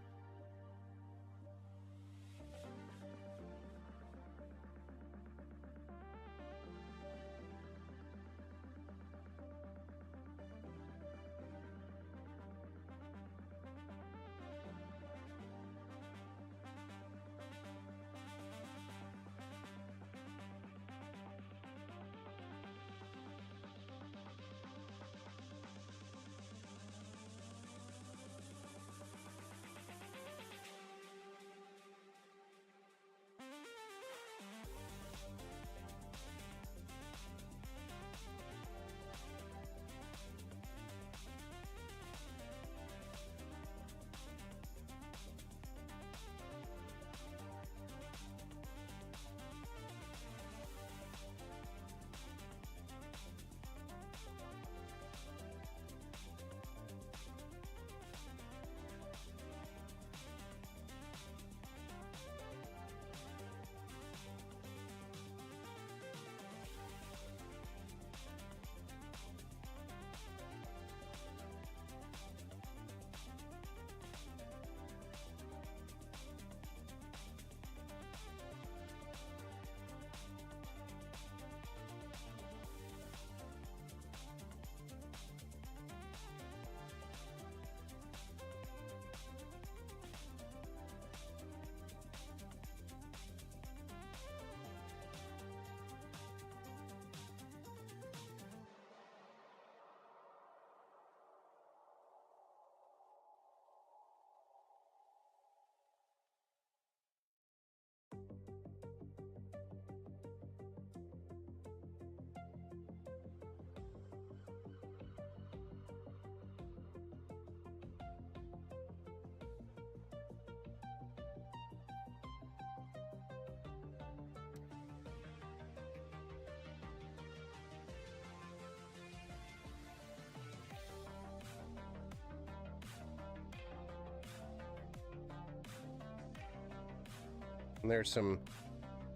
And there's some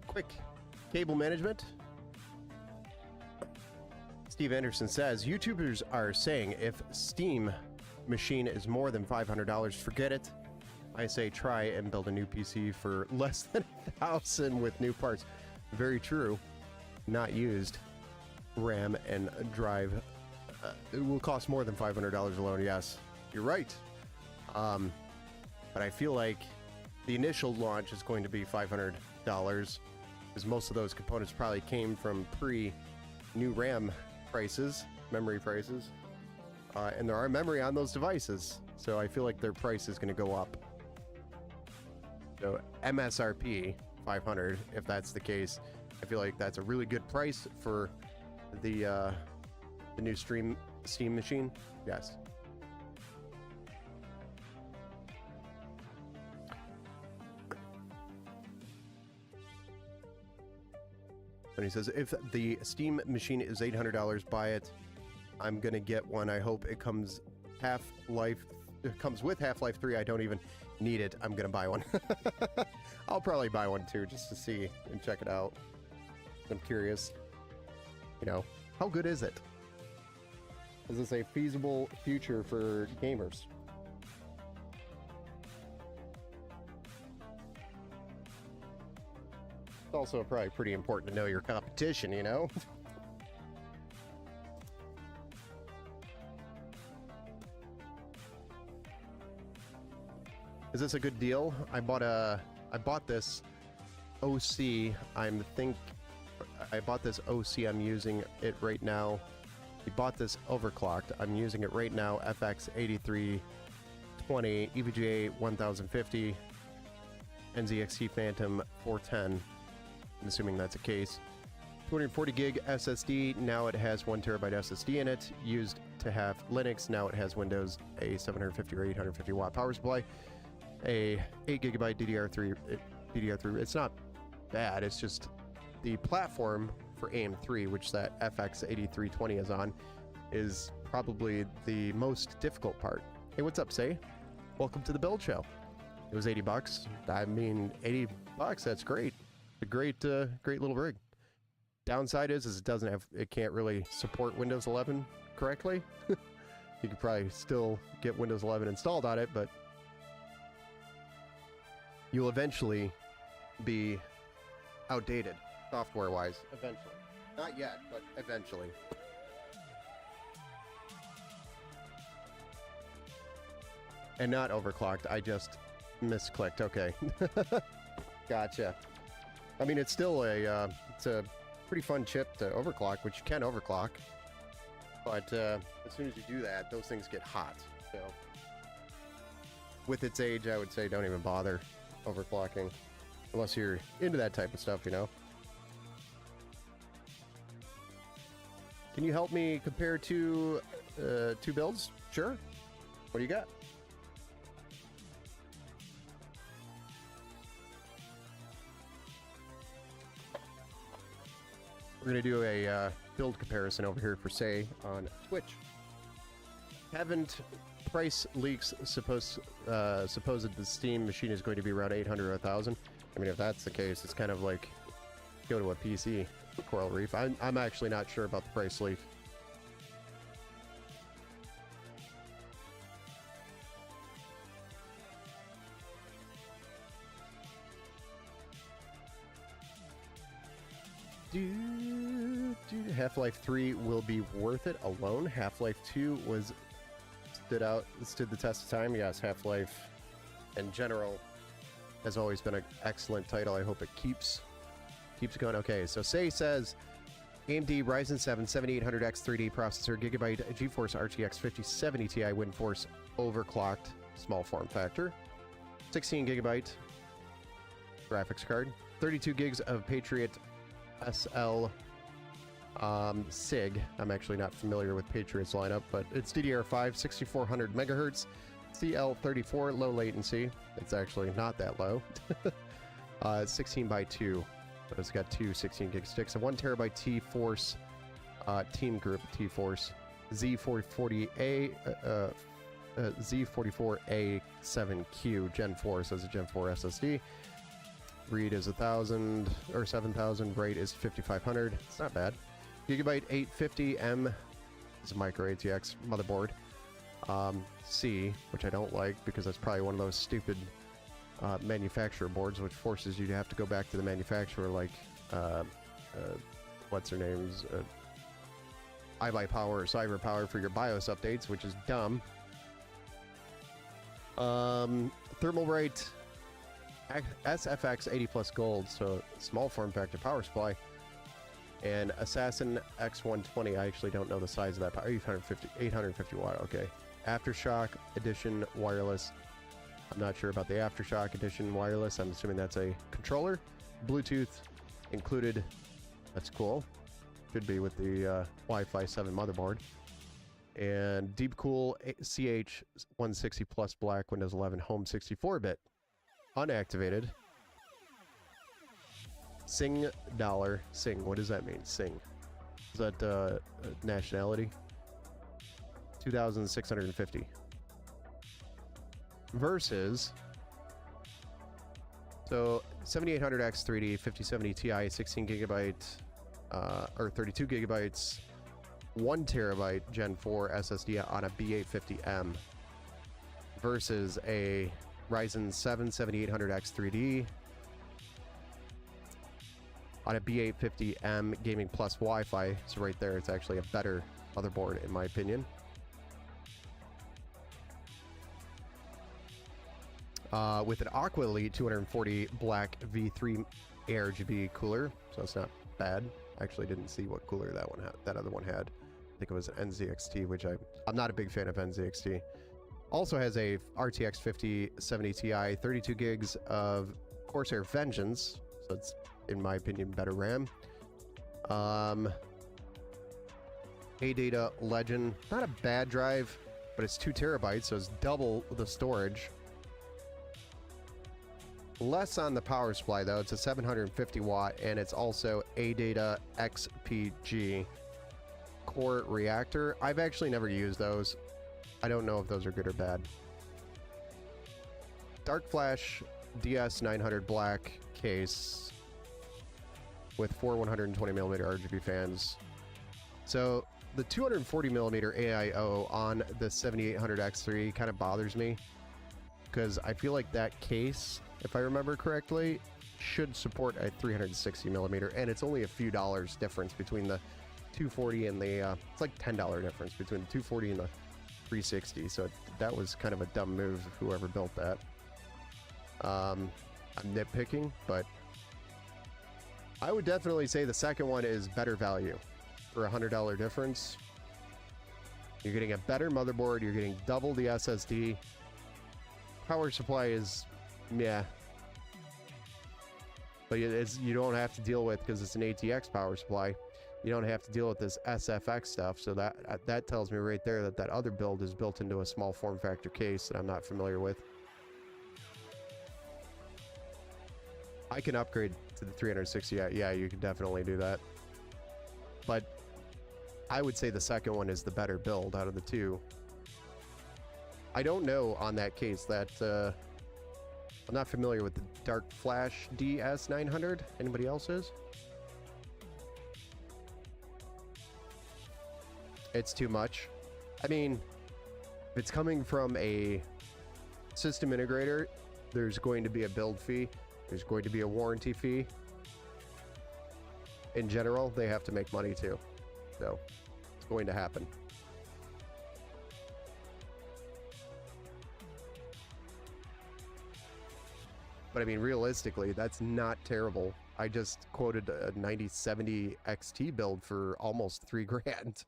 quick cable management. Steve Anderson says, YouTubers are saying if Steam machine is more than $500, forget it. I say try and build a new PC for less than $1,000 with new parts. Very true. Not used. RAM and drive. It will cost more than $500 alone. Yes, you're right. But I feel like the initial launch is going to be $500 because most of those components probably came from pre-new RAM prices, memory prices, and there are memory on those devices. So I feel like their price is going to go up. So MSRP 500, if that's the case, I feel like that's a really good price for the new Steam machine. Yes. And he says, if the Steam machine is $800, buy it. I'm gonna get one. I hope it comes with Half-Life 3. I don't even need it. I'm gonna buy one. I'll probably buy one too, just to see and check it out. I'm curious. You know, how good is it? Is this a feasible future for gamers? It's also probably pretty important to know your competition, you know? Is this a good deal? I bought this OC. I bought this OC. I'm using it right now. We bought this overclocked. I'm using it right now. FX 8320, EVGA 1050, NZXT Phantom 410. I'm assuming that's a case. 240 gig SSD. Now it has 1 terabyte SSD in it. Used to have Linux. Now it has Windows, a 750 or 850 watt power supply, a 8 gigabyte DDR3. It's not bad. It's just the platform for AM3, which that FX 8320 is on, is probably the most difficult part. Hey, what's up, Say? Welcome to the build show. It was $80. I mean, $80, that's great. A great little rig. Downside is it can't really support Windows 11 correctly. You could probably still get Windows 11 installed on it, but you'll eventually be outdated software-wise. Eventually. Not yet, but eventually. And not overclocked. I just misclicked. Okay. Gotcha. I mean, it's still it's a pretty fun chip to overclock, which you can overclock. But as soon as you do that, those things get hot. So with its age, I would say don't even bother overclocking unless you're into that type of stuff, you know. Can you help me compare two builds? Sure. What do you got? We're going to do a build comparison over here for Say on Twitch. Haven't price leaks supposed the Steam machine is going to be around 800 or 1,000? I mean, if that's the case, it's kind of like go to a PC, Coral Reef. I'm actually not sure about the price leak. Half-Life 3 will be worth it alone. Half-Life 2 stood the test of time. Yes, Half-Life in general has always been an excellent title. I hope it keeps going. Okay, so Say says AMD Ryzen 7 7800X 3D processor, Gigabyte GeForce RTX 5070 Ti WindForce overclocked, small form factor, 16 gigabyte graphics card, 32 gigs of Patriot SL SIG. I'm actually not familiar with Patriot's lineup, but it's DDR5, 6400 megahertz, CL34, low latency. It's actually not that low. 16 by 2, but it's got two 16 gig sticks, a 1 terabyte T-Force Team Group T-Force Z440A Z44A7Q Gen 4, so it's a Gen 4 SSD. Read is 1,000 or 7,000. Write is 5,500. It's not bad. Gigabyte 850M is a micro ATX motherboard. C, which I don't like because that's probably one of those stupid manufacturer boards, which forces you to have to go back to the manufacturer, like what's her name's iBuyPower or CyberPower for your BIOS updates, which is dumb. Thermalbright SFX 80 plus gold, so small form factor power supply. And Assassin X120, I actually don't know the size of that power. 850 watt, okay. Aftershock Edition wireless. I'm not sure about the Aftershock Edition wireless. I'm assuming that's a controller. Bluetooth included. That's cool. Should be with the Wi-Fi 7 motherboard. And Deepcool CH160 Plus Black Windows 11 Home 64-bit. Unactivated. Sing dollar. Sing. What does that mean? Sing. Is that nationality? 2,650. Versus. So 7800X 3D 5070 Ti 16 gigabyte or 32 gigabytes 1 terabyte Gen 4 SSD on a B850M versus a Ryzen 7 7800X 3D on a B850M Gaming Plus Wi-Fi. So right there, it's actually a better motherboard in my opinion. With an Aqua Elite 240 black V3 ARGB cooler, so it's not bad. Actually, didn't see what cooler that one had. That other one had. I think it was an NZXT, which I'm not a big fan of NZXT. Also has a RTX 5070 Ti, 32 gigs of Corsair Vengeance, so it's in my opinion better RAM. ADATA Legend, not a bad drive, but it's 2 terabytes, so it's double the storage. Less on the power supply though. It's a 750 watt, and it's also ADATA XPG core reactor. I've actually never used those. I don't know if those are good or bad. Dark Flash DS900 black case with 4 120mm RGB fans. So the 240mm AIO on the 7800X3 kind of bothers me because I feel like that case, if I remember correctly, should support a 360mm, and it's only a few dollars difference between the 240 and the it's like $10 difference between the 240 and the 360. So that was kind of a dumb move, whoever built that. I'm nitpicking, but I would definitely say the second one is better value for $100 difference. You're getting a better motherboard, you're getting double the SSD. Power supply is yeah, but you don't have to deal with, because it's an ATX power supply, you don't have to deal with this SFX stuff. So that tells me right there that other build is built into a small form factor case that I'm not familiar with. I can upgrade to the 360. Yeah, you can definitely do that. But I would say the second one is the better build out of the two. I don't know on that case that I'm not familiar with the Dark Flash DS900. Anybody else is? It's too much. I mean, if it's coming from a system integrator, there's going to be a build fee. There's going to be a warranty fee. In general, they have to make money too. So it's going to happen. But I mean, realistically, that's not terrible. I just quoted a 9070 XT build for almost $3 grand.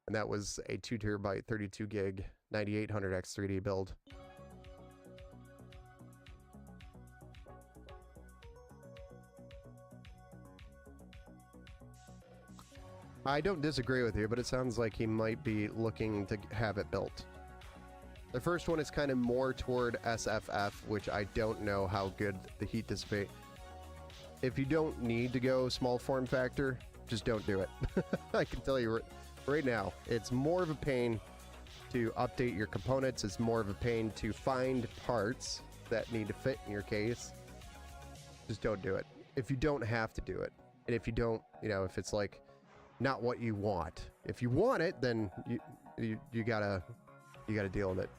And that was a 2 terabyte, 32 gig, 9800X 3D build. I don't disagree with you, but it sounds like he might be looking to have it built. The first one is kind of more toward SFF, which I don't know how good the heat dissipate. If you don't need to go small form factor, just don't do it. I can tell you right now, it's more of a pain to update your components. It's more of a pain to find parts that need to fit in your case. just don't do it. If you don't have to do it, and if you don't, you know, if it's like not what you want. If you want it, then you gotta deal with it.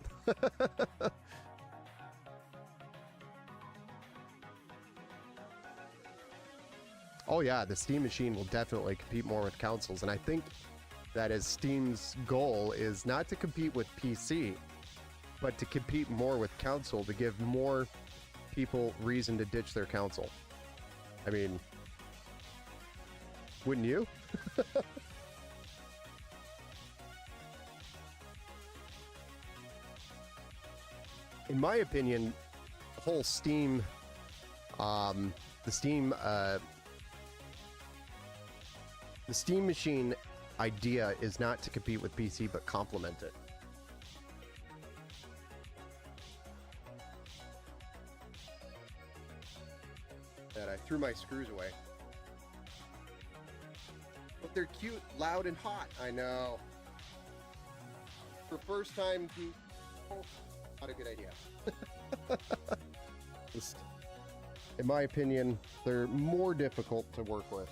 Oh yeah, the Steam Machine will definitely compete more with consoles, and I think that is Steam's goal, is not to compete with PC, but to compete more with console, to give more people reason to ditch their console. I mean, wouldn't you? In my opinion, the whole Steam, the Steam Machine idea is not to compete with PC, but complement it. That I threw my screws away. But they're cute, loud, and hot. I know. For first time, not a good idea. Just, in my opinion, they're more difficult to work with.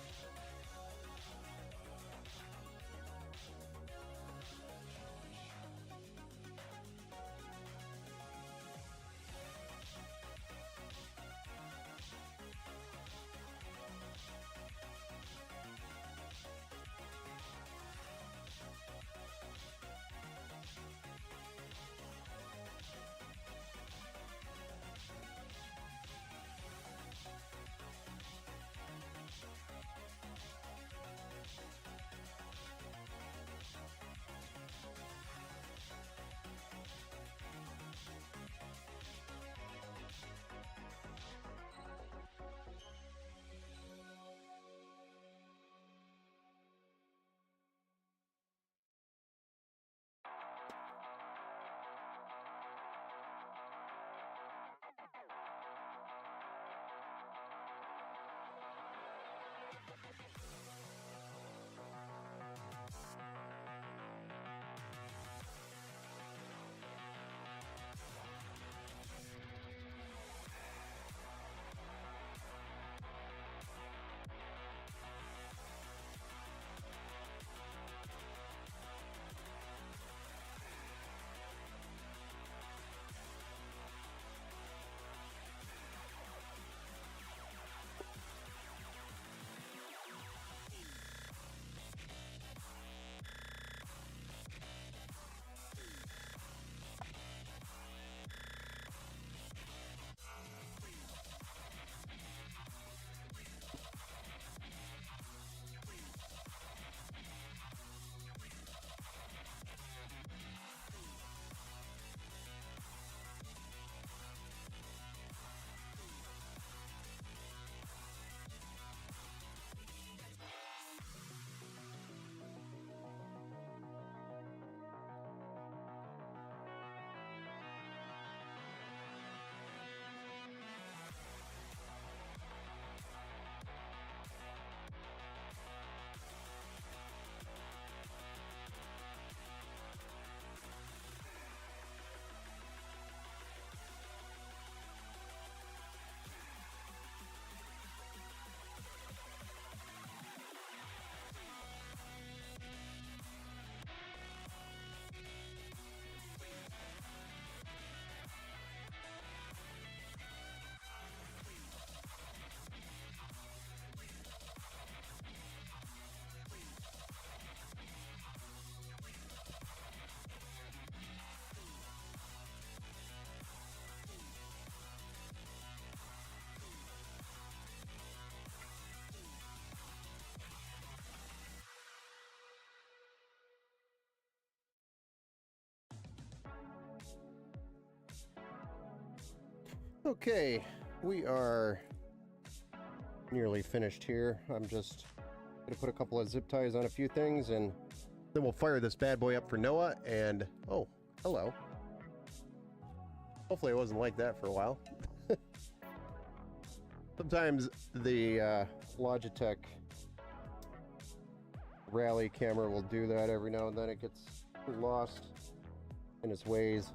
Okay, we are nearly finished here. I'm just gonna put a couple of zip ties on a few things, and then we'll fire this bad boy up for Noah. And oh, hello. Hopefully it wasn't like that for a while. Sometimes the Logitech rally camera will do that every now and then. It gets lost in its ways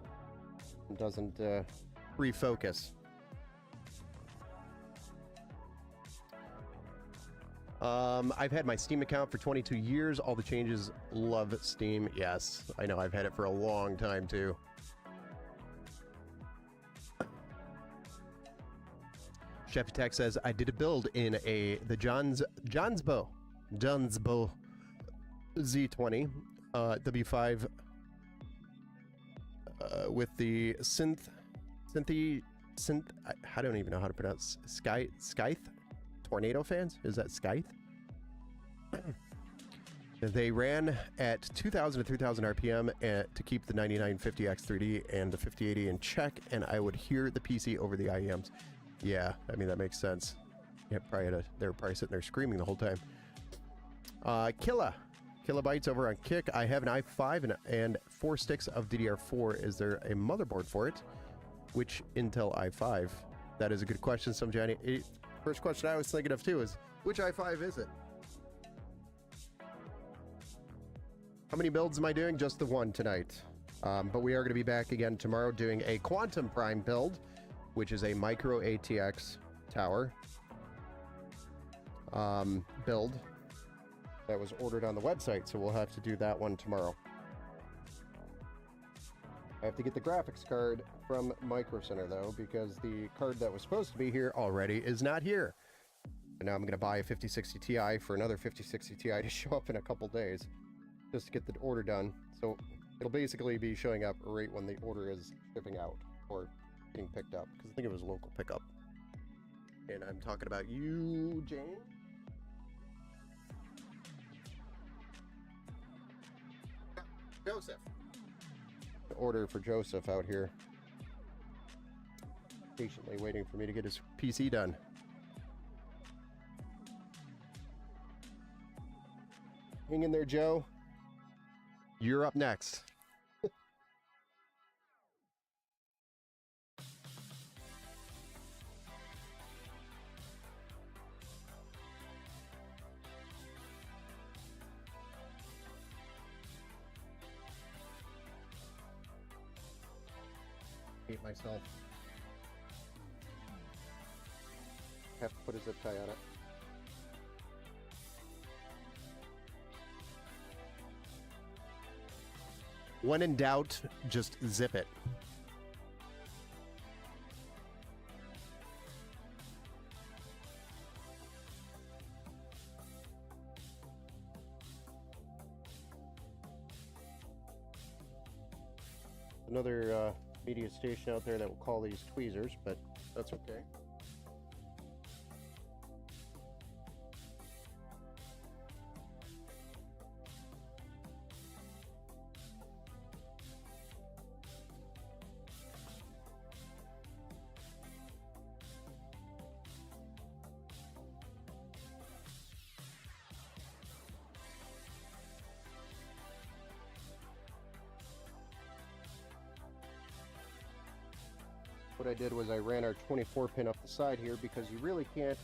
and doesn't refocus. I've had my Steam account for 22 years. All the changes. Love Steam. Yes, I know. I've had it for a long time too. Chef Attack says I did a build in the Johnsbo Z20 W5 with the I don't even know how to pronounce Scythe Tornado fans. Is that Scythe? They ran at 2,000 to 3,000 RPM to keep the 9950X3D and the 5080 in check, and I would hear the PC over the IEMs. Yeah, I mean, that makes sense. Yeah, they were probably sitting there screaming the whole time. Kilobytes over on Kick. I have an i5 and 4 sticks of DDR4. Is there a motherboard for it? Which Intel i5? That is a good question. First question I was thinking of too is, which i5 is it? How many builds am I doing? Just the one tonight. But we are going to be back again tomorrow doing a Quantum Prime build, which is a micro ATX tower build that was ordered on the website. So we'll have to do that one tomorrow. I have to get the graphics card from Micro Center though, because the card that was supposed to be here already is not here. And now I'm going to buy a 5060 Ti for another 5060 Ti to show up in a couple days, just to get the order done. So it'll basically be showing up right when the order is shipping out or being picked up, because I think it was local pickup. And I'm talking about you, Jane. Joseph. Order for Joseph out here, patiently waiting for me to get his PC done. Hang in there, Joe. You're up next. Hate myself. Have to put a zip tie on it. When in doubt, just zip it. Another media station out there that will call these tweezers, but that's okay. What I did was I ran our 24 pin up the side here, because you really can't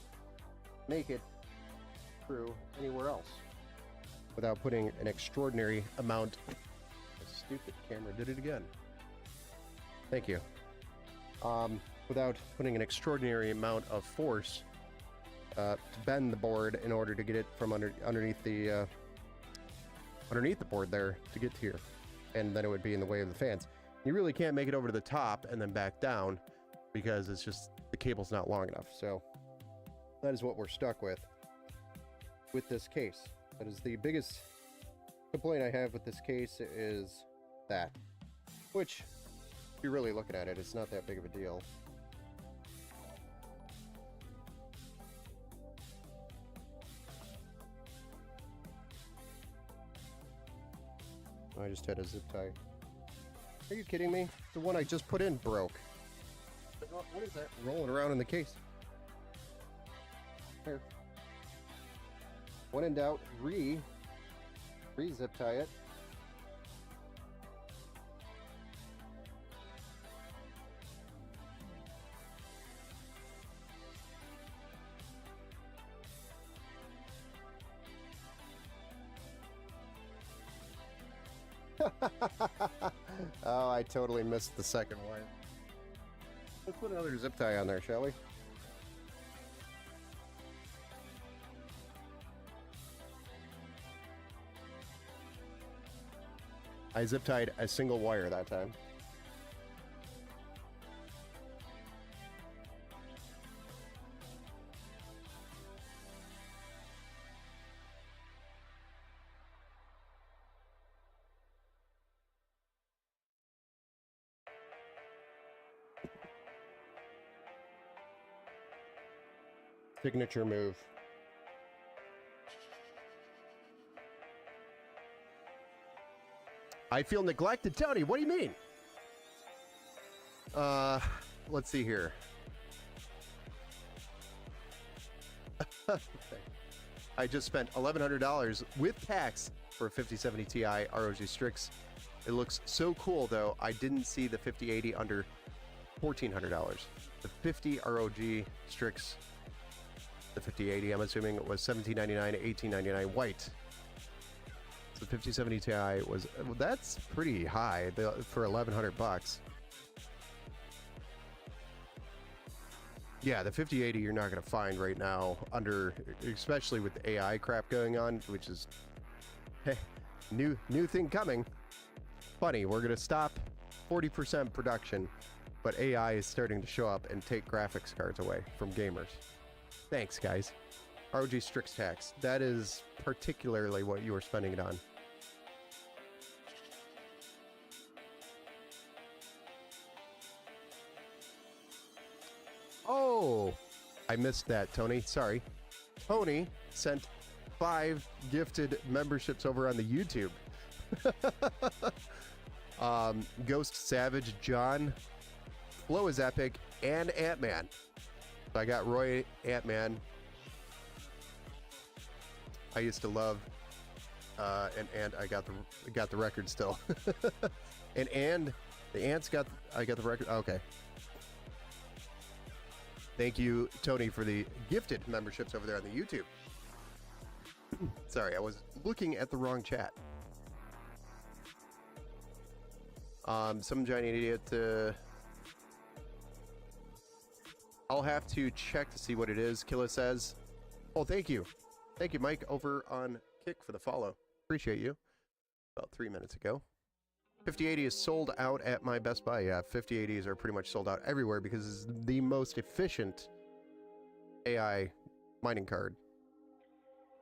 make it through anywhere else without putting an extraordinary amount. The stupid camera did it again. Thank you. Without putting an extraordinary amount of force to bend the board in order to get it from underneath the board there to get here, and then it would be in the way of the fans. You really can't make it over to the top and then back down, because it's just, the cable's not long enough. So that is what we're stuck with this case. That is the biggest complaint I have with this case, is that, which, if you're really looking at it, it's not that big of a deal. I just had a zip tie. Are you kidding me? The one I just put in broke. What is that rolling around in the case? Here. When in doubt, re-zip tie it. Oh, I totally missed the second one. Let's put another zip tie on there, shall we? I zip tied a single wire that time. Signature move. I feel neglected, Tony. What do you mean? Let's see here. I just spent $1,100 with tax for a 5070 Ti ROG Strix. It looks so cool, though. I didn't see the 5080 under $1,400. The 50 ROG Strix, the 5080, I'm assuming it was $1,799, $1,899 white. The 5070 Ti was, that's pretty high for $1,100. Yeah, the 5080 you're not going to find right now under, especially with the AI crap going on, which is new thing coming. Funny, we're going to stop 40% production, but AI is starting to show up and take graphics cards away from gamers. Thanks, guys. ROG Strix tax. That is particularly what you were spending it on. Oh, I missed that, Tony. Sorry. Tony sent 5 gifted memberships over on the YouTube. Ghost Savage, John, Flow is Epic, and Ant-Man. So I got Roy, Ant-Man. I used to love, and I got the record still. and the Ants I got the record. Okay. Thank you, Tony, for the gifted memberships over there on the YouTube. Sorry, I was looking at the wrong chat. Some giant idiot. I'll have to check to see what it is, Killa says. Oh, thank you. Thank you, Mike, over on Kick for the follow. Appreciate you. About 3 minutes ago. 5080 is sold out at my Best Buy. Yeah, 5080s are pretty much sold out everywhere because it's the most efficient AI mining card.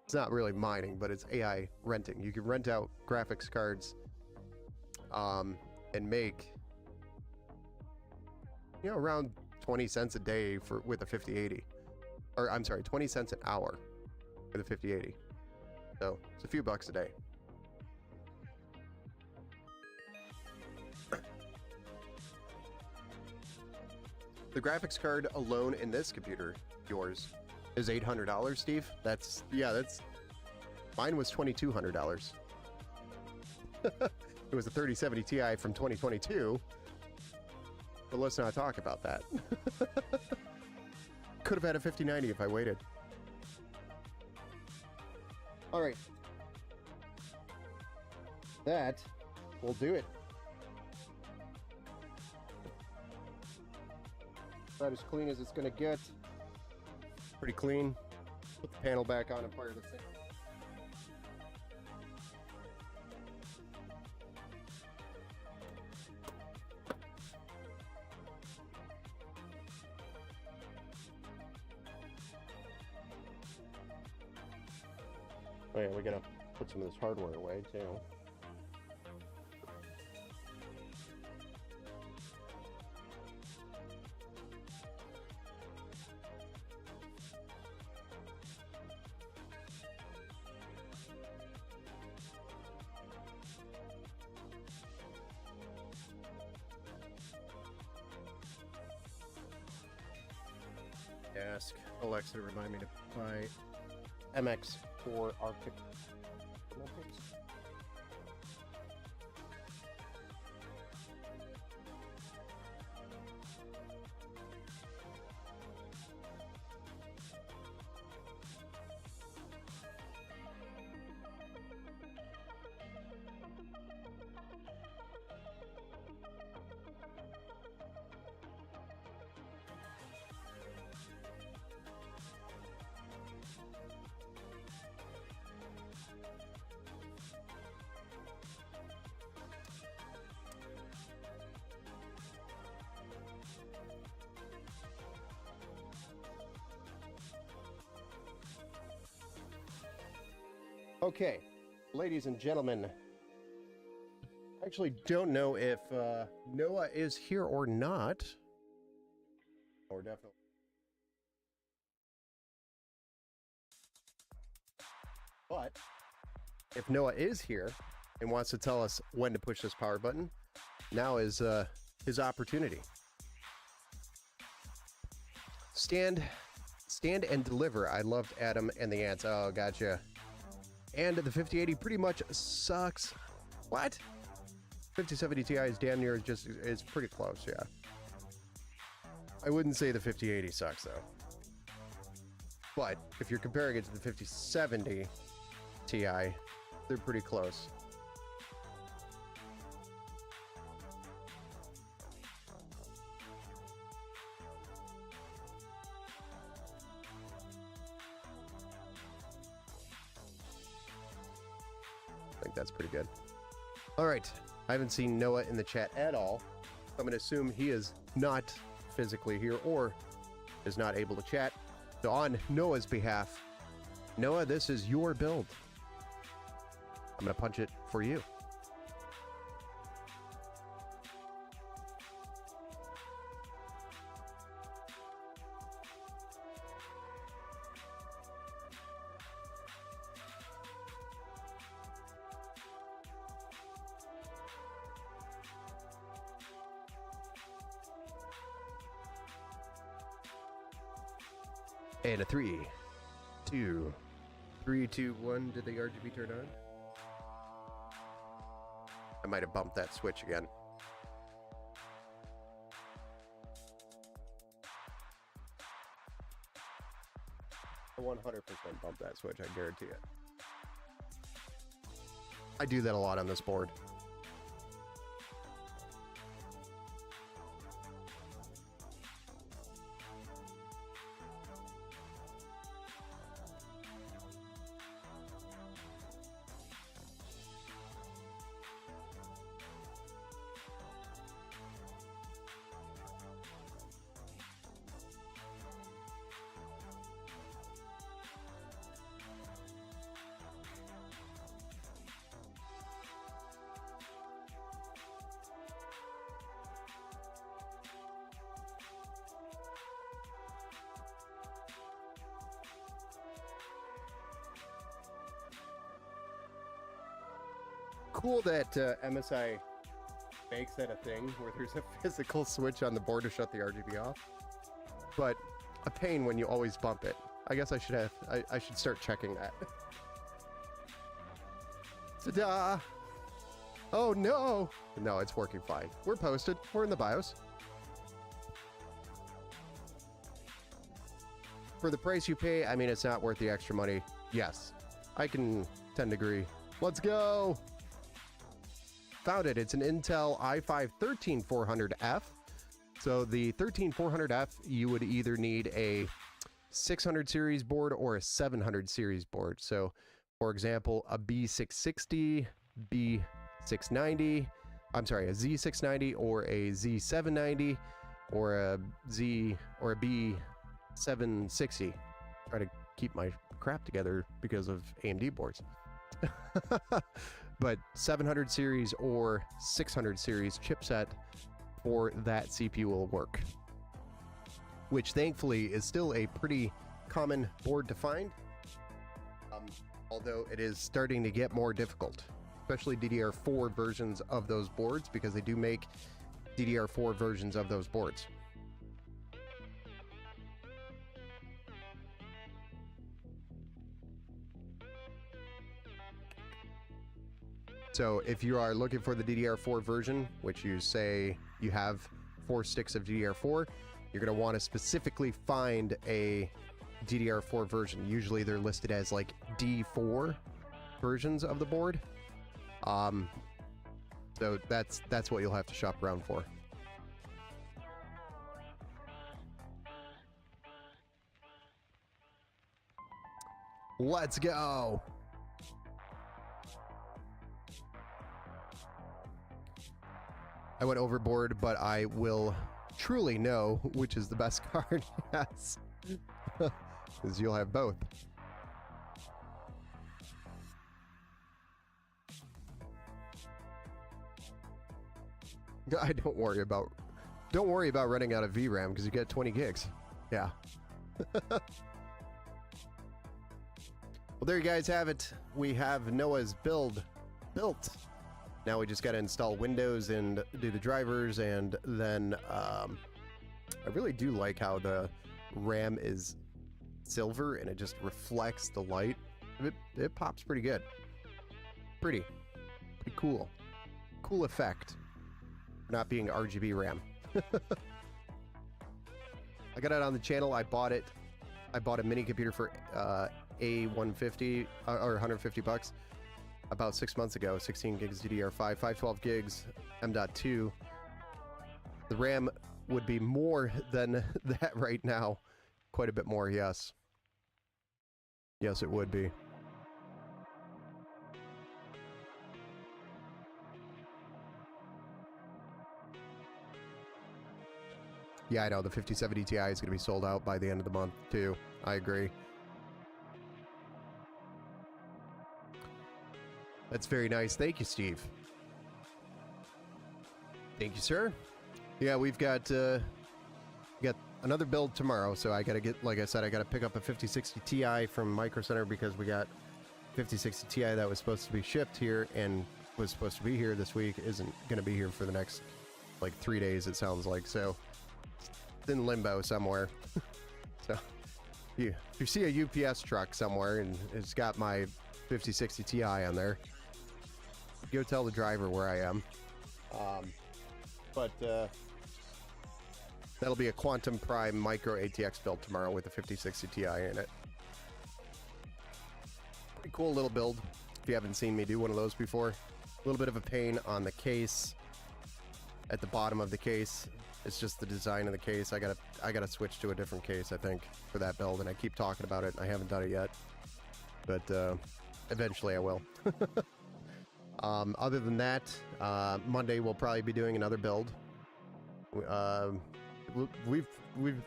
It's not really mining, but it's AI renting. You can rent out graphics cards and make, around 20 cents a day with a 5080. Or, I'm sorry, 20 cents an hour with a 5080. So, it's a few bucks a day. The graphics card alone in this computer, yours, is $800, Steve. That's mine was $2,200. It was a 3070 Ti from 2022. But let's not talk about that. Could have had a 5090 if I waited. All right. That will do it. About as clean as it's going to get. Pretty clean. Put the panel back on and fire the thing. Oh yeah, we gotta put some of this hardware away too. Ask Alexa to remind me to buy MX4 Arctic. Okay, ladies and gentlemen, I actually don't know if Noah is here or not. Or definitely. But if Noah is here and wants to tell us when to push this power button, now is his opportunity. Stand and deliver. I loved Adam and the Ants. Oh, gotcha. And the 5080 pretty much sucks. What? 5070 Ti is damn near is pretty close, yeah. I wouldn't say the 5080 sucks though. But if you're comparing it to the 5070 Ti, they're pretty close. I think that's pretty good. All right, I haven't seen Noah in the chat at all. I'm going to assume he is not physically here or is not able to chat. So on Noah's behalf, Noah, this is your build. I'm going to punch it for you. And a 3, 2, 3, 2, 1. Did the RGB turn on? I might have bumped that switch again. I 100% bumped that switch, I guarantee it. I do that a lot on this board. Cool that MSI makes that a thing where there's a physical switch on the board to shut the RGB off, but a pain when you always bump it. I guess I should start checking that. Ta-da! Oh no! No, it's working fine. We're posted. We're in the BIOS. For the price you pay, I mean, it's not worth the extra money. Yes, I can tend to agree. Let's go! Found it. It's an Intel i5 13400F. So the 13400F, you would either need a 600 series board or a 700 series board. So, for example, a B660, B690, I'm sorry, a Z690 or a Z790 or a Z or a B760. Try to keep my crap together because of AMD boards. But 700 series or 600 series chipset for that CPU will work, which thankfully is still a pretty common board to find, although it is starting to get more difficult, especially DDR4 versions of those boards, because they do make DDR4 versions of those boards. So if you are looking for the DDR4 version, which you say you have 4 sticks of DDR4, you're going to want to specifically find a DDR4 version. Usually they're listed as like D4 versions of the board. So that's what you'll have to shop around for. Let's go. I went overboard, but I will truly know which is the best card. Yes. Because you'll have both. I don't worry about running out of VRAM because you get 20 gigs. Yeah. Well, there you guys have it. We have Noah's build built. Now we just got to install Windows and do the drivers, and then I really do like how the RAM is silver and it just reflects the light. It pops pretty good. Pretty cool. Cool effect. Not being RGB RAM. I got it on the channel. I bought it. I bought a mini computer for A150 or 150 bucks about 6 months ago. 16 gigs DDR5, 512 gigs M.2. The RAM would be more than that right now. Quite a bit more, yes. Yes, it would be. Yeah, I know, the 5070 Ti is going to be sold out by the end of the month, too. I agree. That's very nice. Thank you, Steve. Thank you, sir. Yeah, we've got another build tomorrow, so I got to get, like I said, I got to pick up a 5060 Ti from Micro Center because we got 5060 Ti that was supposed to be shipped here and was supposed to be here this week, isn't going to be here for the next, like, 3 days, it sounds like, so it's in limbo somewhere. So, if you see a UPS truck somewhere and it's got my 5060 Ti on there, go tell the driver where I am. But that'll be a Quantum Prime Micro ATX build tomorrow with the 5060 Ti in it. Pretty cool little build. If you haven't seen me do one of those before, a little bit of a pain on the case. At the bottom of the case, it's just the design of the case. I gotta switch to a different case, I think, for that build, and I keep talking about it, and I haven't done it yet. But eventually I will. Other than that, Monday we'll probably be doing another build. We're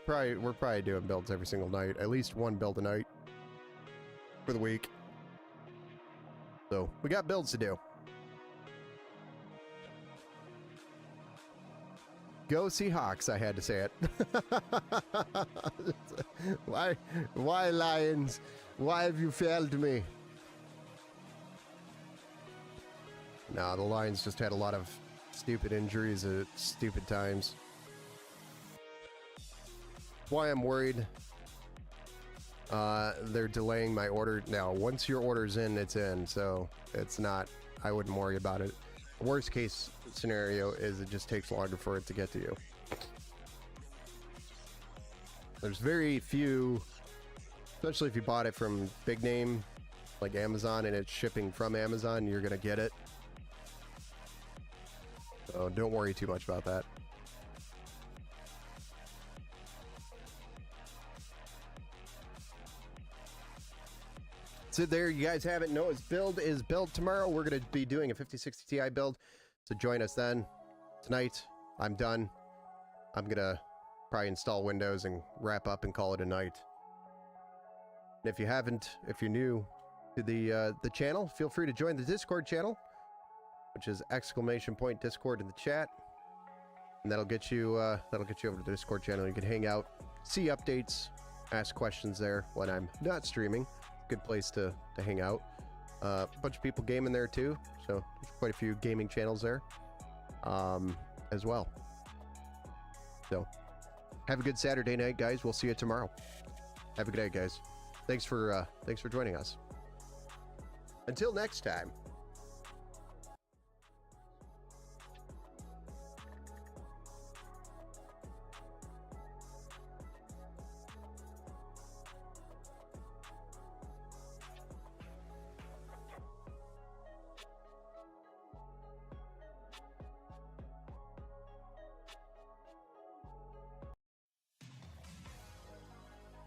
probably doing builds every single night, at least one build a night for the week. So we got builds to do. Go Seahawks, I had to say it. Why Lions? Why have you failed me? No, the Lions just had a lot of stupid injuries at stupid times. Why I'm worried. They're delaying my order. Now, once your order's in, it's in, so it's not, I wouldn't worry about it. Worst case scenario is it just takes longer for it to get to you. There's very few, especially if you bought it from big name like Amazon and it's shipping from Amazon, you're gonna get it. So don't worry too much about that. So there you guys have it. Noah's build is built tomorrow. We're going to be doing a 5060 Ti build, so join us then. Tonight, I'm done. I'm going to probably install Windows and wrap up and call it a night. And if you haven't, if you're new to the channel, feel free to join the Discord channel, which is !Discord in the chat, and that'll get you over to the Discord channel. You can hang out, see updates, ask questions there when I'm not streaming. Good place to hang out. A bunch of people gaming there too, so there's quite a few gaming channels there as well. So have a good Saturday night, guys. We'll see you tomorrow. Have a good night, guys. Thanks for joining us. Until next time.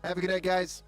Have a good night, guys.